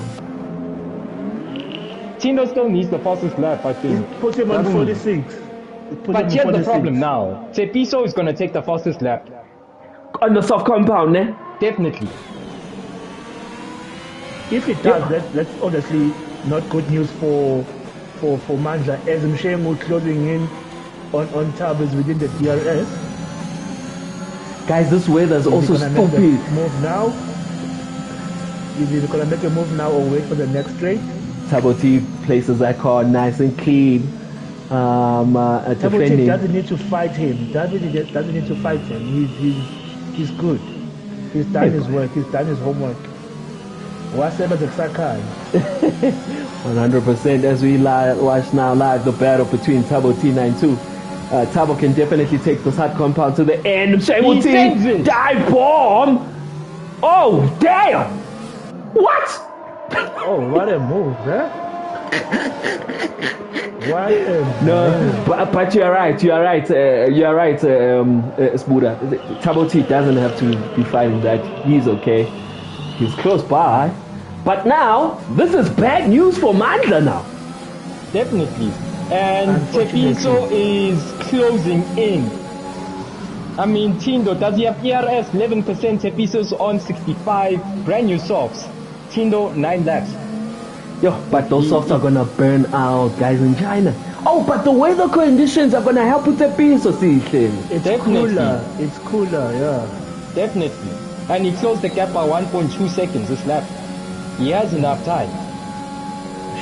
Tindo still needs the fastest lap, I think. Put him on 46. But here's the problem now. Tepiso is going to take the fastest lap. On the soft compound, eh? Definitely. If it does, that's honestly not good news for Mandla, as Mshengu closing in on Tabas within the DRS. Guys, this weather's also stupid. Move now? Is he gonna make a move now or wait for the next race? Thabo T places that car nice and clean. Thabo T doesn't need to fight him. Doesn't need to fight him. He's good. He's done his work. He's done his homework. 100%. As we watch now live the battle between Thabo T 9-2. Thabo can definitely take this hot compound to the end. Thabo T dive bomb. Oh damn! What? Oh, what a move, huh? What a but you're right. Spuda. Thabo T doesn't have to be fighting that. He's okay. He's close by. But now, this is bad news for Mandla now. Definitely. And Tepiso is closing in. I mean, Tindo, does he have ERS? 11%. Tepiso's on 65. Brand new softs. Tindo, 9 laps. Yo, but those softs are going to burn out, guys, in China. Oh, but the weather conditions are going to help with Tepiso, see. It's cooler. It's cooler, yeah. Definitely. And he closed the gap by 1.2 seconds this lap. He has enough time.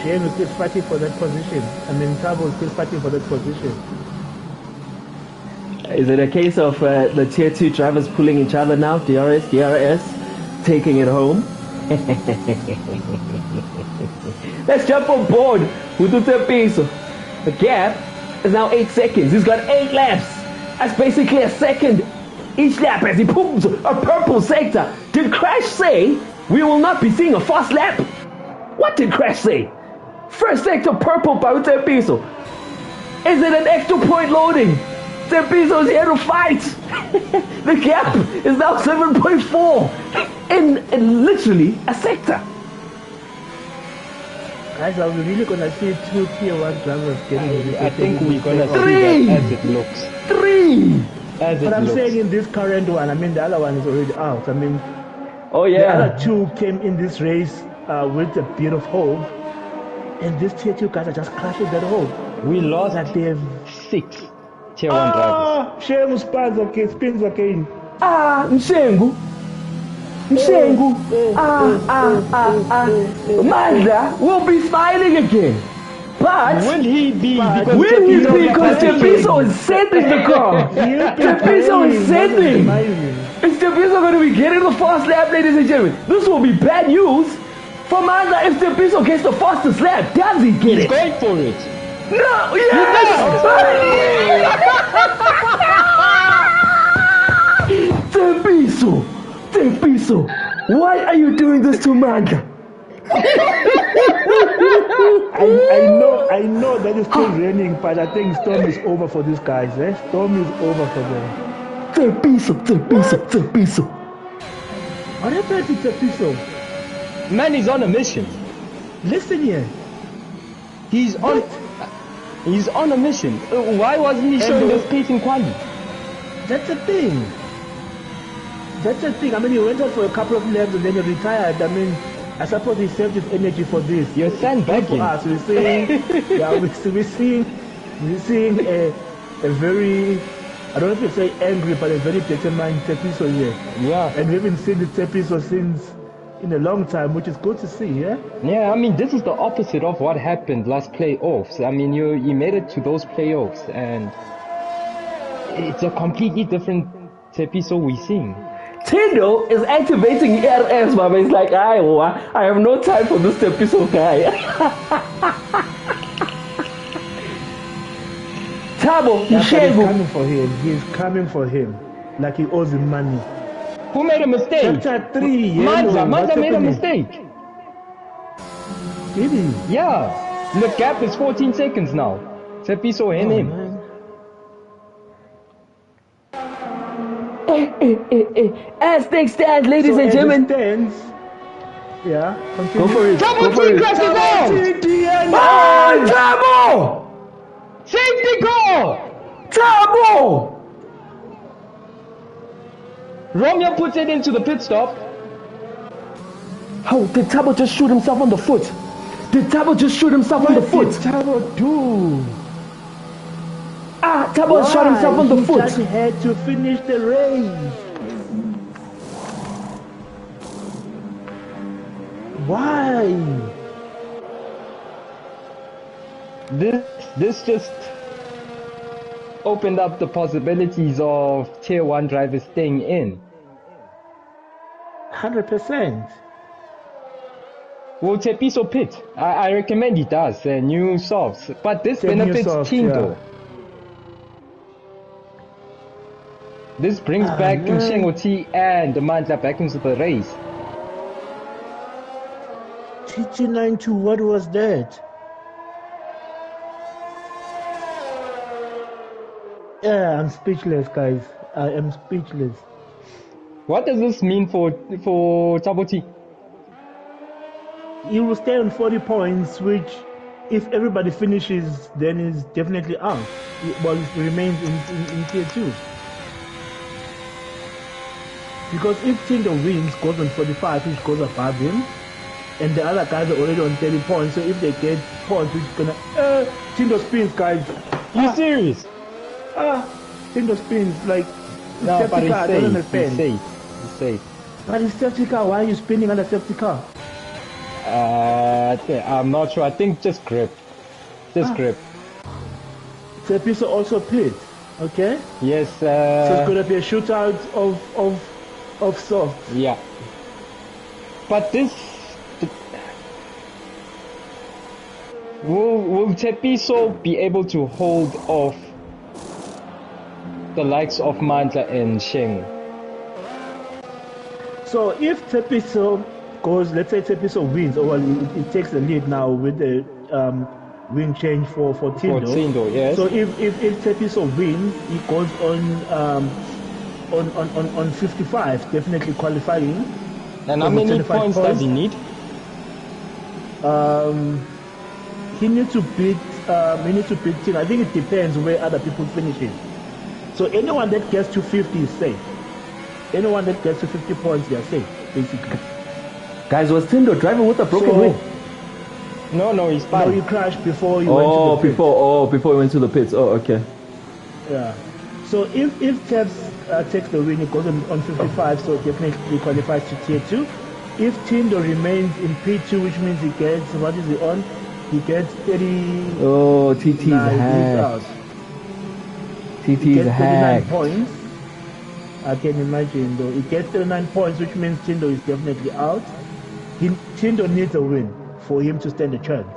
Shane is still fighting for that position. I mean, Thabo is still fighting for that position. Is it a case of the tier 2 drivers pulling each other now? DRS, taking it home? Let's jump on board with the Tepiso. The gap is now 8 seconds. He's got 8 laps. That's basically a second each lap as he pulls a purple sector. Did Crash say we will not be seeing a fast lap? What did Crash say? First sector purple by Tepiso. Is it an extra point loading? Tepiso's here to fight. The gap is now 7.4 in literally a sector. Guys, are we really gonna see 2 tier 1 drivers getting? I think we're gonna see that as it looks. 3. But I'm saying in this current one, I mean the other one is already out. I mean, oh yeah, the other 2 came in this race with a bit of hope, and these tier 2 guys are just crushing that hope. We lost that they have 6 tier 1 drivers. Shengu spins again. Mshengu. Mazda will be smiling again. But will he be? Because Tepiso is sending the car. Tepiso is sending. Is Tepiso going to be getting the fast lap, ladies and gentlemen? This will be bad news for Mazda if Tepiso gets the fastest lap. Does he get it? He's going for it. No, yes! Tepiso, why are you doing this to Mazda? I know that it's still raining, but I think storm is over for these guys. Storm is over for them. Tepiso. What happened to Tepiso? Man, he's on a mission. Listen here. He's on a mission. Why wasn't he showing this pace in quali? That's the thing. I mean, he went out for a couple of laps and then he retired. I mean, I suppose he saved his energy for this. You're sandbagging. For us, we're seeing a very, I don't know if you say angry, but a very determined Tepiso here. Yeah. And we haven't seen the Tepiso since in a long time, which is good to see, yeah? Yeah, I mean, this is the opposite of what happened last playoffs. I mean, you made it to those playoffs, and it's a completely different Tepiso we're seeing. Tindo is activating ERS, but it's like, I have no time for this Tepiso guy. Tabo, he's coming for him. He's coming for him. Like he owes him money. Who made a mistake? Chapter 3, Mazda made a mistake. Did he? Yeah. The gap is 14 seconds now. Tepiso and him. Man. As things stand, ladies and gentlemen. Yeah. Go for it. Tabo crashes out. Tabo! Safety car. Tabo! Romeo puts it into the pit stop. Oh, did Tabo just shoot himself on the foot? What did Tabo do? Tabo shot himself on the foot. He just had to finish the race. Why? This just opened up the possibilities of tier 1 drivers staying in. 100%. Will Tepiso pit? I recommend he does. New softs. But this benefits Tindo. Yeah. This brings back Mshengu and Mandla back into the race. TT92, what was that? Yeah, I'm speechless, guys. I am speechless. What does this mean for Tabo T? He will stay on 40 points, which, if everybody finishes, then is definitely out. Well, it remains in tier 2. Because if Tindo wins, goes on 45, which goes above him, and the other guys are already on 30 points, so if they get points, which is gonna Tindo spins, guys. You serious? Tindo spins like no, but car. I don't understand. He's safe. But it's safety car. Why are you spinning on a safety car? I'm not sure. I think just grip. Grip. Tepiso also pit. Okay. Yes. So it's gonna be a shootout of soft. Yeah. But this will Tepiso be able to hold off the likes of Mandla and Sheng? So if Tepiso goes, let's say Tepiso wins, or well, it takes the lead now with the wing change for Tindo. For Tindo, yes. So if Tepiso wins, he goes on 55, definitely qualifying. And how many points does he need? He needs to beat Tindo. I think it depends where other people finishes. So anyone that gets to 50 is safe. Anyone that gets to 50 points, they are safe, basically. Guys, was Tindo driving with a broken wing? No, he's fine. No, he crashed before he went to the pits. Before he went to the pits. Oh, okay. Yeah. So if Tebs takes the win, he goes on 55, so definitely qualifies to tier 2. If Tindo remains in P2, which means he gets, what is he on? He gets 30. Oh, TT's hacked. TT's hacked. 39 points. I can imagine though. He gets 39 points, which means Tindo is definitely out. Tindo needs a win for him to stand a chance.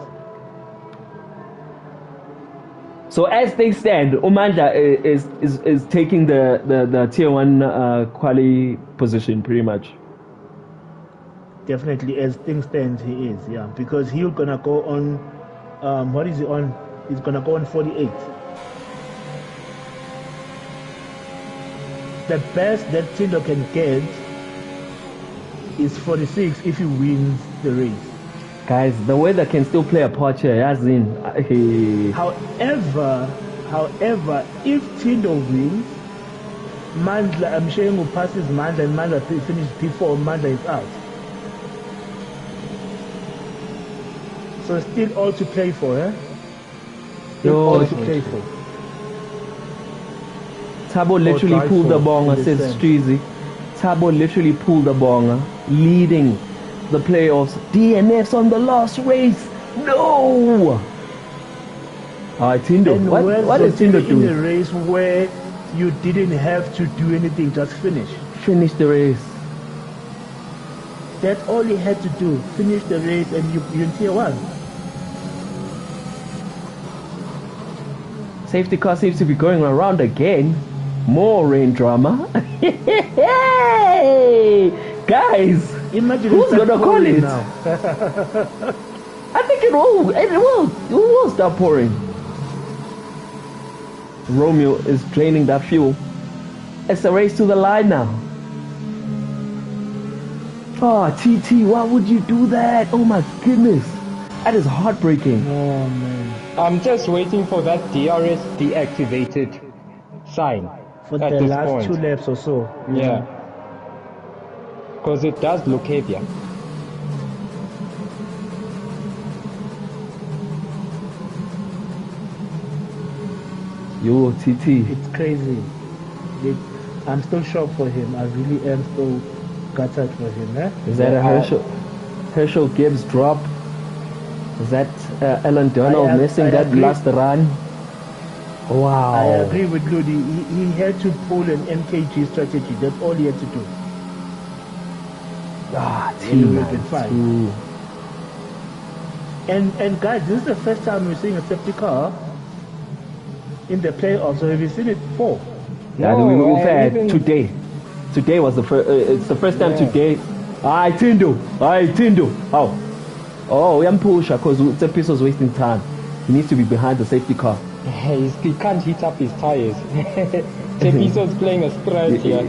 So as things stand, Umandla is taking the tier 1 quali position pretty much. Definitely, as things stand, he is, yeah, because he's gonna go on. What is he on? He's gonna go on 48. The best that Tindo can get is 46 if he wins the race. Guys, the weather can still play a part here, as in. However, if Tindo wins, Mandla, I'm sure he will pass his Mandla, and Mandla finish P4, Mandla is out. So still all to play for, eh? All to play for. Tabo literally pulled the bonga, says Streezy. Tabo literally pulled the bonga, leading the playoffs. DNFs on the last race. No! Tindo. What is Tindo doing? In a race where you didn't have to do anything, just finish. Finish the race. That's all you had to do. Finish the race and you're in tier 1. Safety car seems to be going around again. More rain drama. Hey, guys, imagine who's gonna call it now? I think it will start pouring. Romeo is draining that fuel. It's a race to the line now. Oh, TT, why would you do that? Oh my goodness, that is heartbreaking. Oh man, I'm just waiting for that DRS deactivated sign. For the last 2 laps or so. Yeah. Because it does look heavier. Yo, TT. It's crazy. I'm still shocked for him. I really am still gutted for him. Eh? Is that a Herschel Gibbs drop? Is that Alan Donald missing that last run? Wow. I agree with Ludi. He had to pull an MKG strategy. That's all he had to do. Team. And guys, this is the first time we're seeing a safety car in the playoffs. So have you seen it before? Yeah, we've had today. Today was the first. It's the first time today. Tindo. Oh, we am pusher because Tepiso's wasting time. He needs to be behind the safety car. He can't heat up his tires. Tepiso's playing a strike here.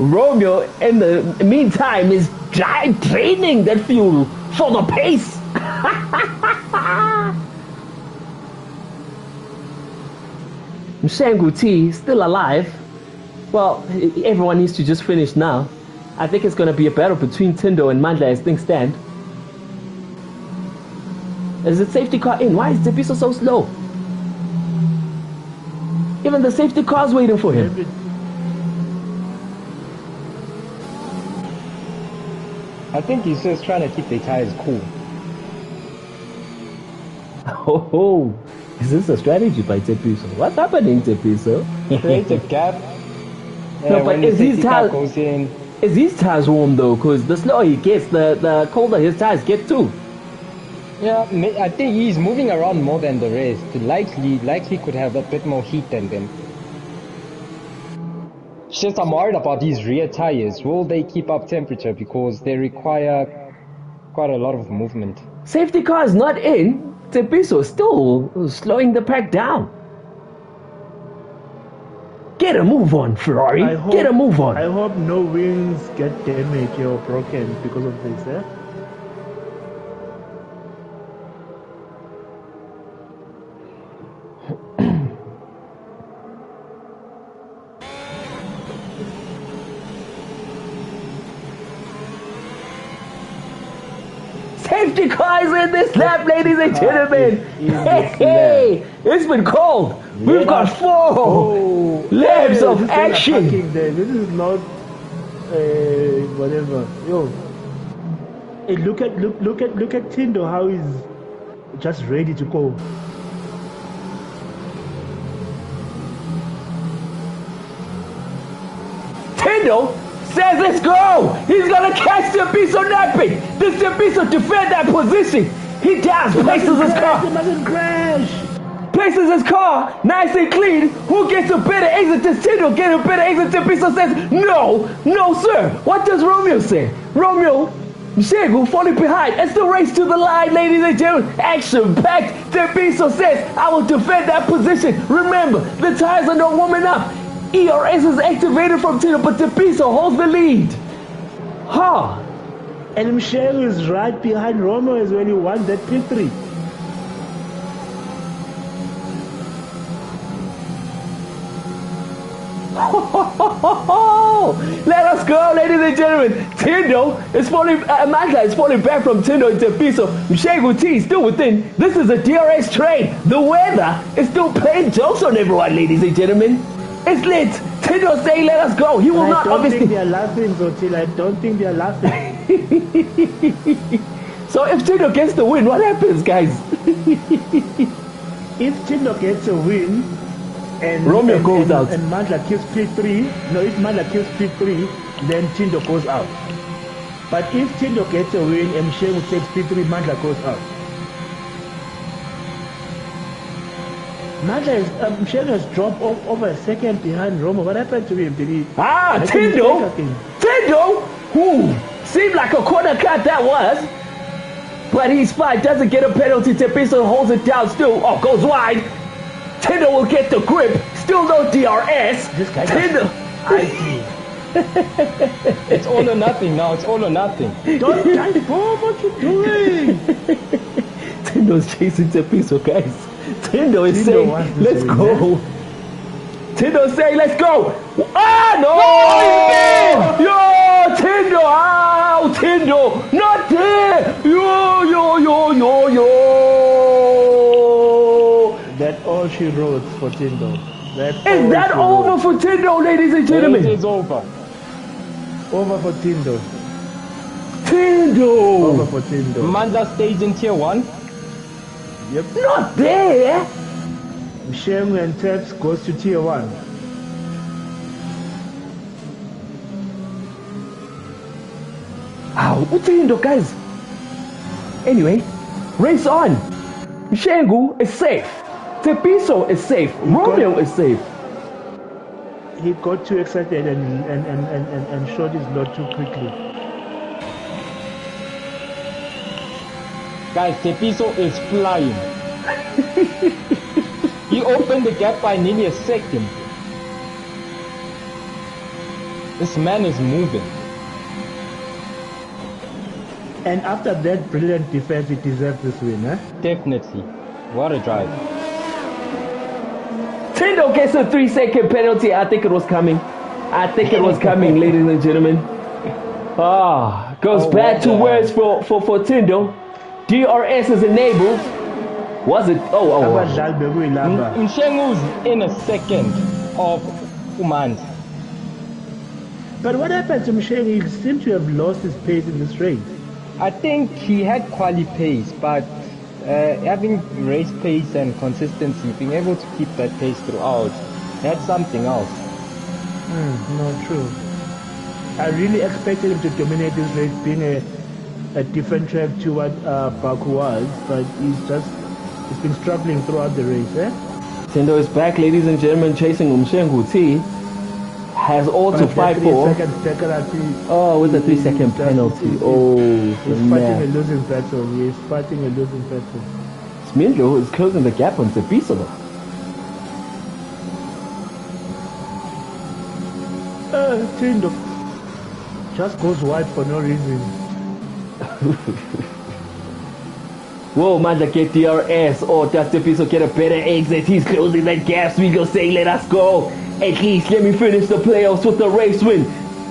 Romeo, in the meantime, is draining that fuel for the pace. Mshangu T still alive. Well, everyone needs to just finish now. I think it's going to be a battle between Tindo and Mandla as things stand. Is the safety car in? Why is Tepiso so slow? Even the safety car's waiting for him. I think he's just trying to keep the tires cool. Oh, is this a strategy by Tepiso? What's happening, Tepiso? Create a gap. No, but is his tires warm though? Because the slower he gets, the colder his tires get too. Yeah, I think he's moving around more than the rest. Likely could have a bit more heat than them. It's just I'm worried about these rear tires. Will they keep up temperature? Because they require Quite a lot of movement. Safety car is not in. Tepiso still slowing the pack down. Get a move on, Ferrari. Get a move on. I hope no wings get damaged or broken because of this, eh? Safety cars in this lap, ladies and gentlemen. Hey, it's been cold. We've got 4 laps of action. This is not whatever. Yo, hey, look at Tindo, how he's just ready to go. Tindo says let's go. He's gonna catch Tepiso napping. Does Tepiso defend that position? He does. Places his car. He mustn't crash. Places his car nice and clean. Who gets a better exit? Does Tindo get a better exit? Tepiso says no, sir. What does Romeo say? Romeo, Shegu falling behind. It's the race to the line, ladies and gentlemen. Action packed. Tepiso says I will defend that position. Remember, the tires are not warming up. ERS is activated from Tindo, but Tepiso holds the lead. And Michelle is right behind Romeo as when he won that P3. Let us go, ladies and gentlemen. Tindo is falling, Amanda is falling back from Tindo into Tepiso. Shegu T is still within. This is a DRS train. The weather is still playing jokes on everyone, ladies and gentlemen. It's lit. Tindo saying let us go. He will not obviously. I don't think they are laughing, Zotil. I don't think they are laughing. So if Tindo gets the win, what happens, guys? If Tindo gets a win, and Romeo goes out, and Mandla kills P3, if Mandla kills P3, then Tindo goes out. But if Tindo gets a win and Shegu takes P3, Mandla goes out. Shegu has dropped over a second behind Romeo. What happened to him? Did he? Tindo, who seemed like a corner cut that was. But he's fine, doesn't get a penalty. Tepiso holds it down still. Goes wide. Tindo will get the grip. Still no DRS. This guy Tindo. It's all or nothing now. It's all or nothing. Don't dive for what you doing. Tindo's chasing Tepiso, guys. Tindo is saying, let's go. Tindo saying, let's go. No! Yo, Tindo. Tindo. Not there. Yo. That's all she wrote for Tindo. Is that over for Tindo, ladies and gentlemen? It is over. Over for Tindo. Over for Tindo. Mandla stays in tier 1. Yep. Not there. Shemu and Teps goes to tier 1. Tindo, guys. Anyway, race on. Shengu is safe. Tepiso is safe. Romeo is safe. He got too excited and shot his load too quickly. Guys, Tepiso is flying. He opened the gap by nearly a second. This man is moving. And after that brilliant defense, he deserves this win, eh? Definitely. What a drive. Tindo gets a 3-second penalty. I think it was coming. Ladies and gentlemen. Goes back to words for Tindo. DRS is enabled. Was it? Mshengu's in a second of Umans. But what happened to Mshengu? He seemed to have lost his pace in this race. I think he had quality pace, but having race pace and consistency, being able to keep that pace throughout, that's something else. No, true. I really expected him to dominate this race, being a different track to what Baku was, but he's been struggling throughout the race, eh? Tindo is back, ladies and gentlemen, chasing Umshengu T. has all to fight for. Oh, with the 3-second penalty. Oh, he's fighting a losing battle. He's fighting a losing battle. Smindlo is closing the gap on Tepiso. Tindo just goes wide for no reason. Whoa, Mandla get DRS. Or does Tepiso get a better exit? He's closing that gap. Smindlo saying, let us go. At least let me finish the playoffs with the race win.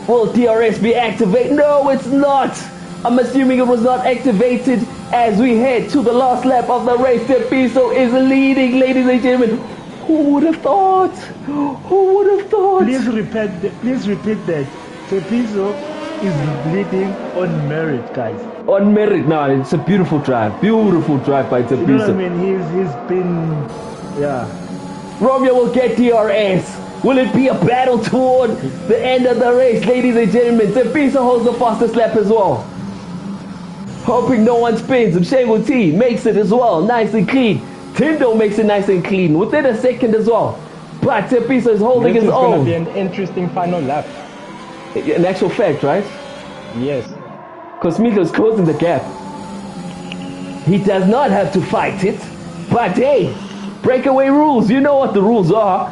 Will DRS be activated? No, it's not. I'm assuming it was not activated as we head to the last lap of the race. Tepiso is leading, ladies and gentlemen. Who would have thought? Who would have thought? Please repeat that. Tepiso is leading on merit, guys. On merit. Now, it's a beautiful drive. Beautiful drive by Tepiso. You know what I mean? He's been, yeah. Romeo will get DRS. Will it be a battle toward the end of the race, ladies and gentlemen? Tepiso holds the fastest lap as well. Hoping no one spins. Mshengu T makes it as well. Nice and clean. Tindo makes it nice and clean within a second as well. But Tepiso is holding his own. This is going to be an interesting final lap. An actual fact, right? Yes. Because Smindlo is closing the gap. He does not have to fight it. But hey, breakaway rules. You know what the rules are.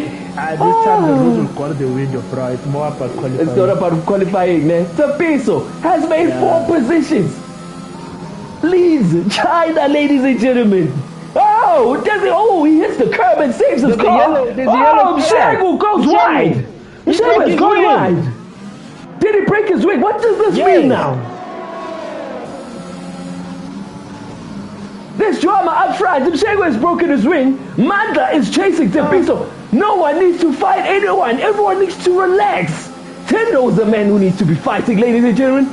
This time the rules will go the window, bro. It's more about qualifying. It's not about qualifying, man. Tepiso has made 4 positions. Leads China, ladies and gentlemen. Oh, does it? Oh, he hits the curb and saves his car. Mshengu goes wide. Mshengu is going wide. Did he break his wing? What does this mean now? There's drama up front. Mshengu has broken his wing. Mandla is chasing Tepiso. No one needs to fight anyone. Everyone needs to relax. Tendo is the man who needs to be fighting, ladies and gentlemen.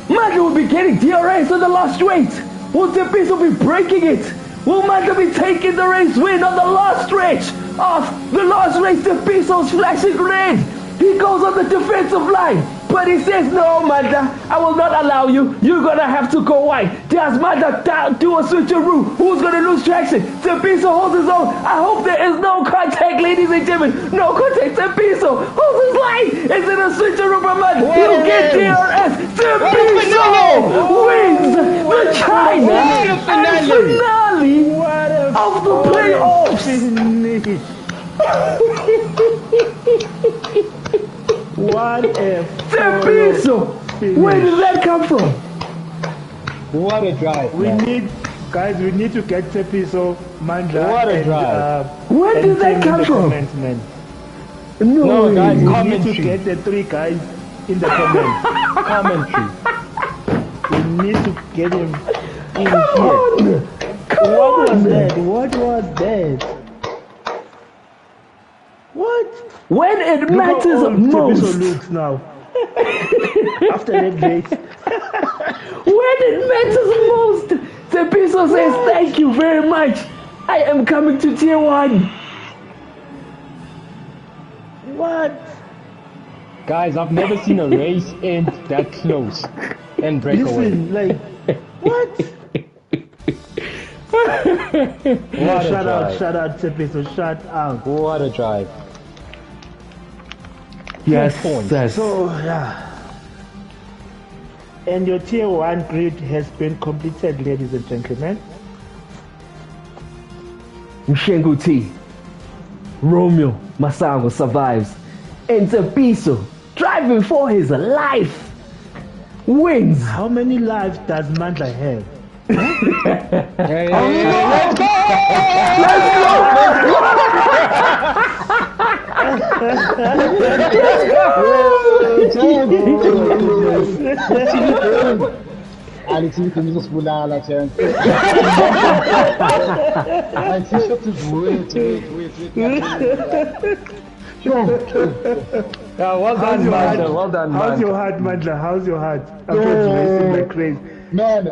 Mandla will be getting DRS on the last straight. Will Tepiso be breaking it? Will Mandla be taking the race win on the last stretch of the last race? Tepiso's flashing red. He goes on the defensive line. But he says, no, Mandla, I will not allow you. You're going to have to go wide. Does Mandla do a switcheroo? Who's going to lose traction? Tepiso holds his own. I hope there is no contact, ladies and gentlemen. No contact. Tepiso holds his line. Is it a switcheroo from Mandla? He'll get DRS. Tepiso wins the China finale of the playoffs. What a Tepiso! Where did that come from? What a drive! We need to get Tepiso, Mandla. What a drive! Where did that come from? No, guys, we commentary. need to get the 3 guys in the comments. Commentary. We need to get him in Come here. on! Come What on! was that? What was that? What? When it matters Tepiso most. looks now. After that race. When it matters most, Tepiso says, thank you very much. I am coming to tier 1. What? Guys, I've never seen a race end that close and breakaway. Listen, like, what? Shout out, Tepiso, shout out. What a drive. Yes, yes. So, yeah. And your tier 1 grid has been completed, ladies and gentlemen. Mshengu T, Romeo Masango survives, and Tepiso, driving for his life, wins. How many lives does Mandla have? Let's go! Alex, you can just pull out that chance. Alex, you should just wait. Yeah, well done, Mandla. Well done, Mandla. How's your heart, Mandla? How's your heart? After racing like crazy. Man,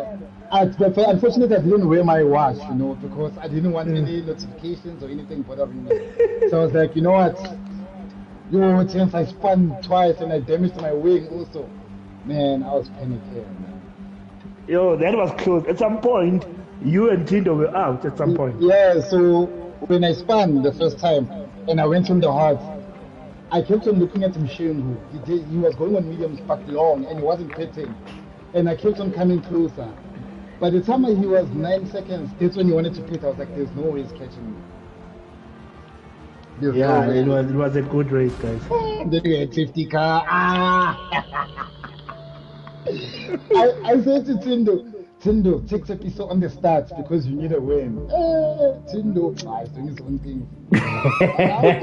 unfortunately, I didn't wear my watch, because I didn't want any notifications or anything bothering me. So I was like, you know what? Since I spun twice and I damaged my wing also. Man, I was panicking, man. Yo, that was close. At some point, you and Tindo were out at some point. Yeah, so when I spun the first time, and I went on the hard. I kept on looking at Mshengu. He was going on mediums but long, and he wasn't pitting. And I kept on coming closer. By the time he was 9 seconds, that's when he wanted to pit. I was like, there's no way he's catching me. Yeah, it was a good race, guys. Then we had 50 car. I said to Tindo, take a piece on the start because you need a win. Tindo, he's doing his own thing. I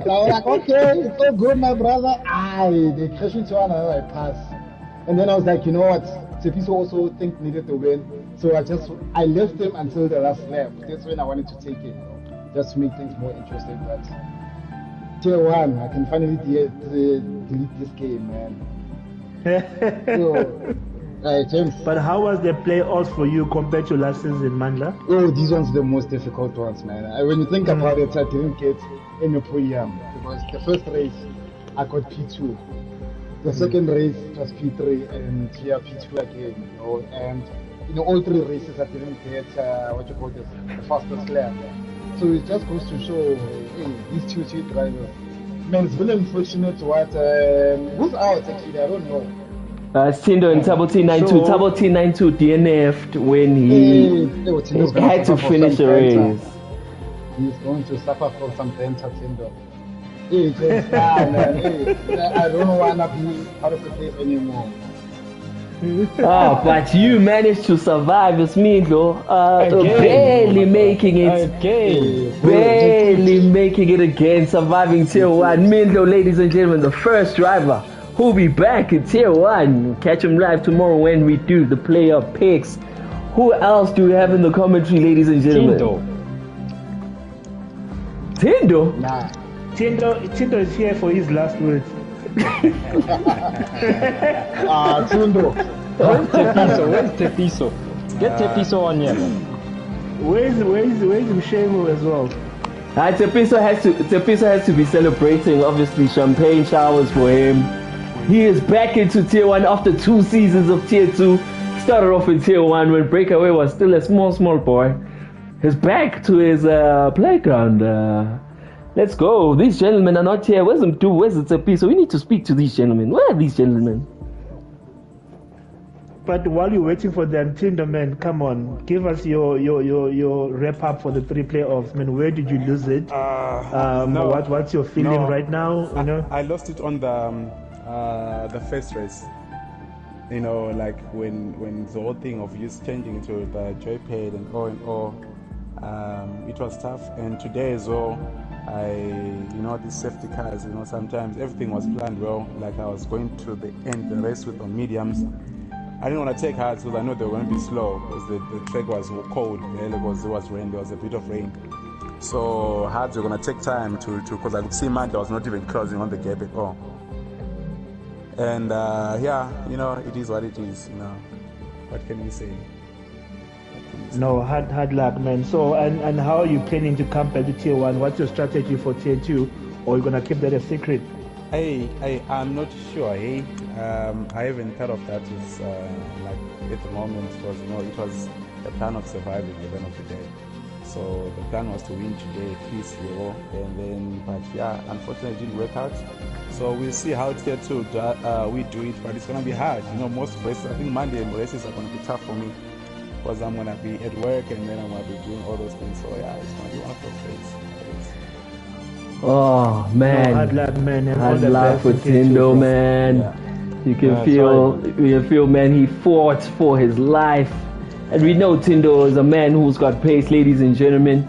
was like, okay, it's so good, my brother. They crashed into one another, I pass. And then I was like, you know what? Tepiso also needed the win. So I left him until the last lap. That's when I wanted to take it. Just to make things more interesting. But tier 1, I can finally delete this game, man. So, James. But how was the playoffs for you compared to last season, Mandla? Oh, these ones are the most difficult ones, man. When you think about it, I didn't get any podium because the first race I got P2, the second race was P3, and here P2 again. And all 3 races I didn't get the fastest lap. So it just goes to show these two drivers. Man, it's really unfortunate what who's out actually, I don't know. Tindo in Tabo T92. Tabo T92 DNF'd when he had to finish a race. He's going to suffer from some denta, Tindo. Man. I don't want to be out of the place anymore. But you managed to survive, Smindo. Barely making it. Barely making it again, surviving tier 1. Mindo, ladies and gentlemen, the first driver who'll be back in tier 1. Catch him live tomorrow when we do the player picks. Who else do we have in the commentary, ladies and gentlemen? Tindo? Nah. Tindo is here for his last words. Tindo. Where's Tepiso? Get Tepiso on here. Where's Mshengu as well? Tepiso has to be celebrating, obviously, champagne showers for him. He is back into tier 1 after 2 seasons of tier 2. Started off in tier 1 when BrakeAway was still a small boy. He's back to his playground. Let's go. These gentlemen are not here. Where's the Tepiso? We need to speak to these gentlemen. Where are these gentlemen? But while you're waiting for them, Tindo, man, come on, give us your wrap up for the 3 playoffs. Man, where did you lose it? What's your feeling right now? I lost it on the first race. Like when the whole thing of just changing into the joypad and all, it was tough. And today as well, these safety cars, sometimes everything was planned well. Like I was going to the end the race with the mediums. I didn't want to take hards because I know they were going to be slow because the track was cold. Because there was rain, there was a bit of rain. So hards were going to take time because I could see Manda was not even closing on the gap at all. And it is what it is. What can we say? No, hard luck, man. So, and how are you planning to come back to tier 1? What's your strategy for tier 2? Or are you gonna keep that a secret? I'm not sure. I haven't thought of that as at the moment because it was the plan of surviving at the end of the day. So the plan was to win today at least, but unfortunately it didn't work out. So we'll see how tier 2 we do it, but it's gonna be hard. Most races, I think Monday races are gonna be tough for me because I'm gonna be at work and then I'm gonna be doing all those things. So it's gonna be one of those days. Oh man, hard luck, man. Hard luck for Tindo, man. Yeah. You can feel, man. He fought for his life, and we know Tindo is a man who's got pace, ladies and gentlemen.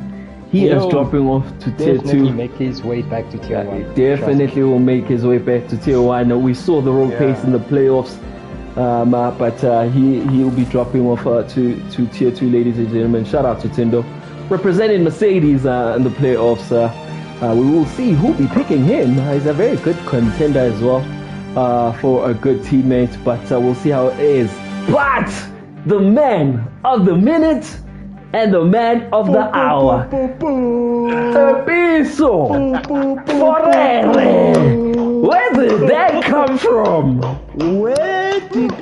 He is dropping off to tier 2. Definitely make his way back to tier 1. Definitely will make his way back to tier 1. We saw the road pace in the playoffs, but he will be dropping off to tier 2, ladies and gentlemen. Shout out to Tindo, representing Mercedes in the playoffs. We will see who will be picking him. He's a very good contender as well for a good teammate, but we'll see how it is. But the man of the minute and the man of the hour, Tepiso Forere. Where did that come from? Where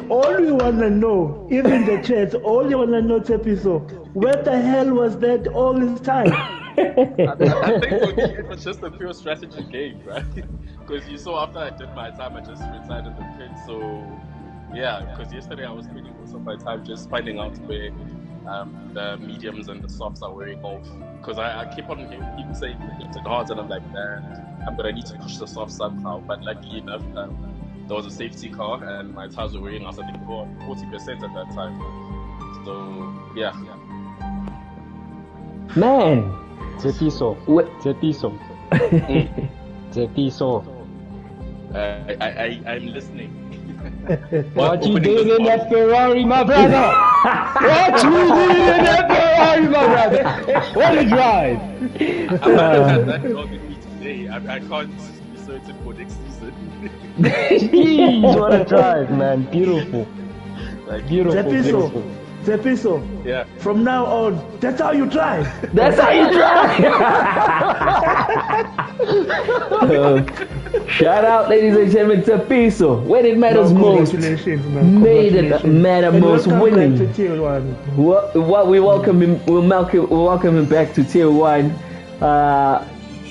all we want to know, even the chats, all you want to know, Tepiso, where the hell was that all this time? I think for me, it was just a pure strategy game, right? Because you saw after I did my time, I just retired in the pit. So, yeah, because yesterday I was spending most of my time just finding out where the mediums and the softs are wearing off. Because I keep on hearing people saying it's hard, and I'm like, man, I'm going to need to push the softs somehow. But luckily enough, there was a safety car and my tires were wearing off, I think, about 40% at that time. So, yeah. Man. Tepiso. I'm listening. What you did in that Ferrari, my brother? What you did in that Ferrari, my brother? What a drive! I might have had that dog in me today. I can't be certain for next season. Jeez, what a drive, man. Beautiful. Like, beautiful. Tepiso, yeah. From now on, that's how you drive. That's how you drive. Shout out, ladies and gentlemen, Tepiso. When it matters most, made it matter most, winning. What we welcome him. We'll welcome him back to Tier 1.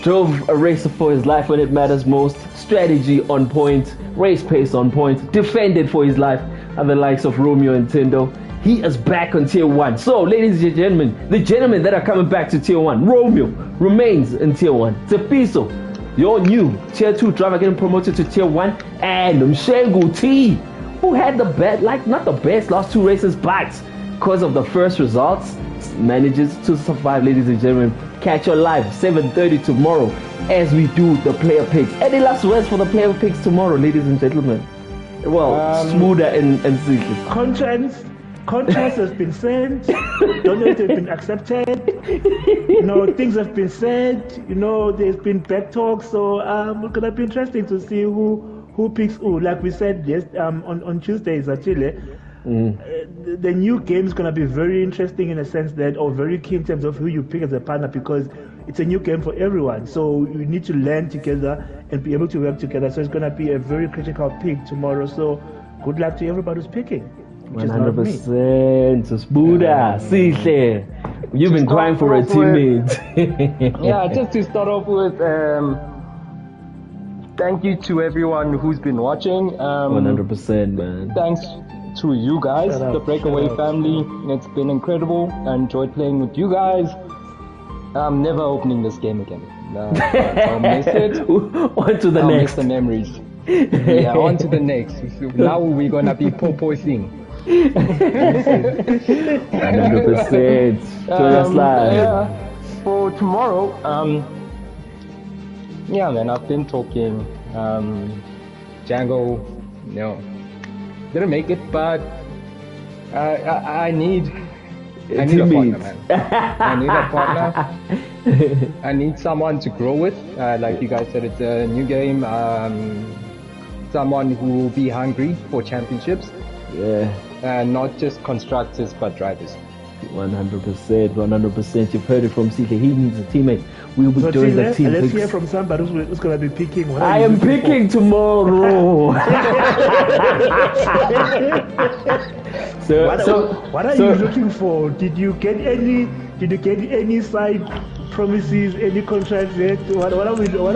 Drove a race for his life when it matters most. Strategy on point, race pace on point, defended for his life, and the likes of Romeo and Tindo. He is back on Tier 1. So, ladies and gentlemen, the gentlemen that are coming back to Tier 1, Romeo remains in Tier 1. Tepiso, your new Tier 2 driver getting promoted to Tier 1. And Mshengu T, who had the best, not the best last 2 races, but because of the first results, manages to survive, ladies and gentlemen. Catch your live 7:30 tomorrow as we do the player picks. Any last words for the player picks tomorrow, ladies and gentlemen? Well, Smoother and Ziki. Contracts has been sent, donations have been accepted, things have been said, there's been back talks, so it's gonna be interesting to see who picks who. Like we said on Tuesdays actually, the new game is gonna be very interesting in a sense that, or very key in terms of who you pick as a partner, because it's a new game for everyone. So you need to learn together and be able to work together. So it's gonna be a very critical pick tomorrow. So good luck to everybody who's picking. 100%. So Buddha, Sihle, you've been crying for a teammate. Yeah, just to start off with, thank you to everyone who's been watching. 100%, man. Thanks to you guys, the BrakeAway family. It's been incredible. I enjoyed playing with you guys. I'm never opening this game again. I'll miss it. On to the I'll next. Miss the memories. Yeah, on to the next. Now we're gonna be po-po-sing. 100%. Yeah, for tomorrow, yeah, man, I've been talking. Django, didn't make it, but I need a partner, man. I need a partner. I need someone to grow with. Like you guys said, it's a new game. Someone who will be hungry for championships. Yeah. Not just constructors, but drivers. 100%. You've heard it from CK. He needs a teammate. We'll be doing the team let's picks. hear from somebody who's going to be picking. I am picking tomorrow. What are you looking for? Did you get any side promises, any contracts yet? What are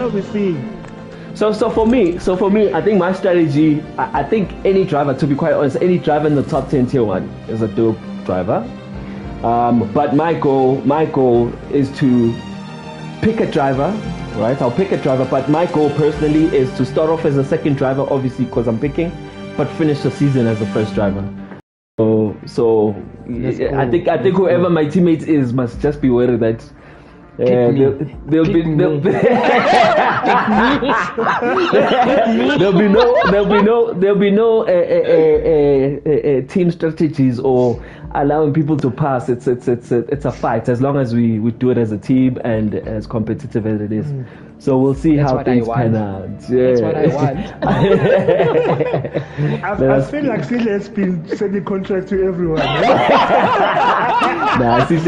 we seeing? So for me, I think my strategy, I think any driver, to be quite honest, any driver in the top 10 Tier 1 is a dope driver. But my goal is to pick a driver, right? I'll pick a driver, but my goal personally is to start off as a second driver, obviously because I'm picking, but finish the season as the first driver. So I think whoever my teammates is must just be worried that there'll be no team strategies or allowing people to pass. It's a fight as long as we do it as a team and as competitive as it is. So we'll see how things pan out. Yeah. That's what I want. I feel like Sile has been sending contracts to everyone. Nah, Sile's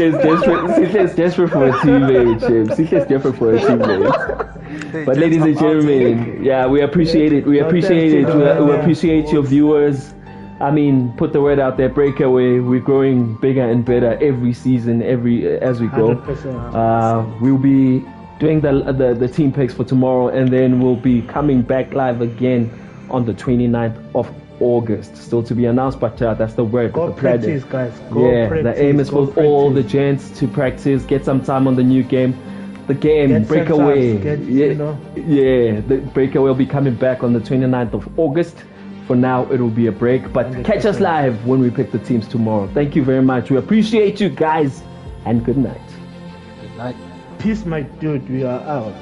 desperate for a teammate. Sile's desperate for a teammate. But ladies and gentlemen, yeah, we appreciate it. We appreciate your viewers. I mean, put the word out there, Breakaway. We're growing bigger and better every season, as we go. 100%. We'll be doing the team picks for tomorrow, and then we'll be coming back live again on the 29th of August. Still to be announced, but that's the word. Go the plan practice, is. guys. The aim is for all the gents to practice, get some time on the new game. The game, Get Breakaway. The Breakaway will be coming back on the 29th of August. For now, it will be a break, but 100%. Catch us live when we pick the teams tomorrow. Thank you very much. We appreciate you guys, and good night. Good night. Peace, my dude. We are out.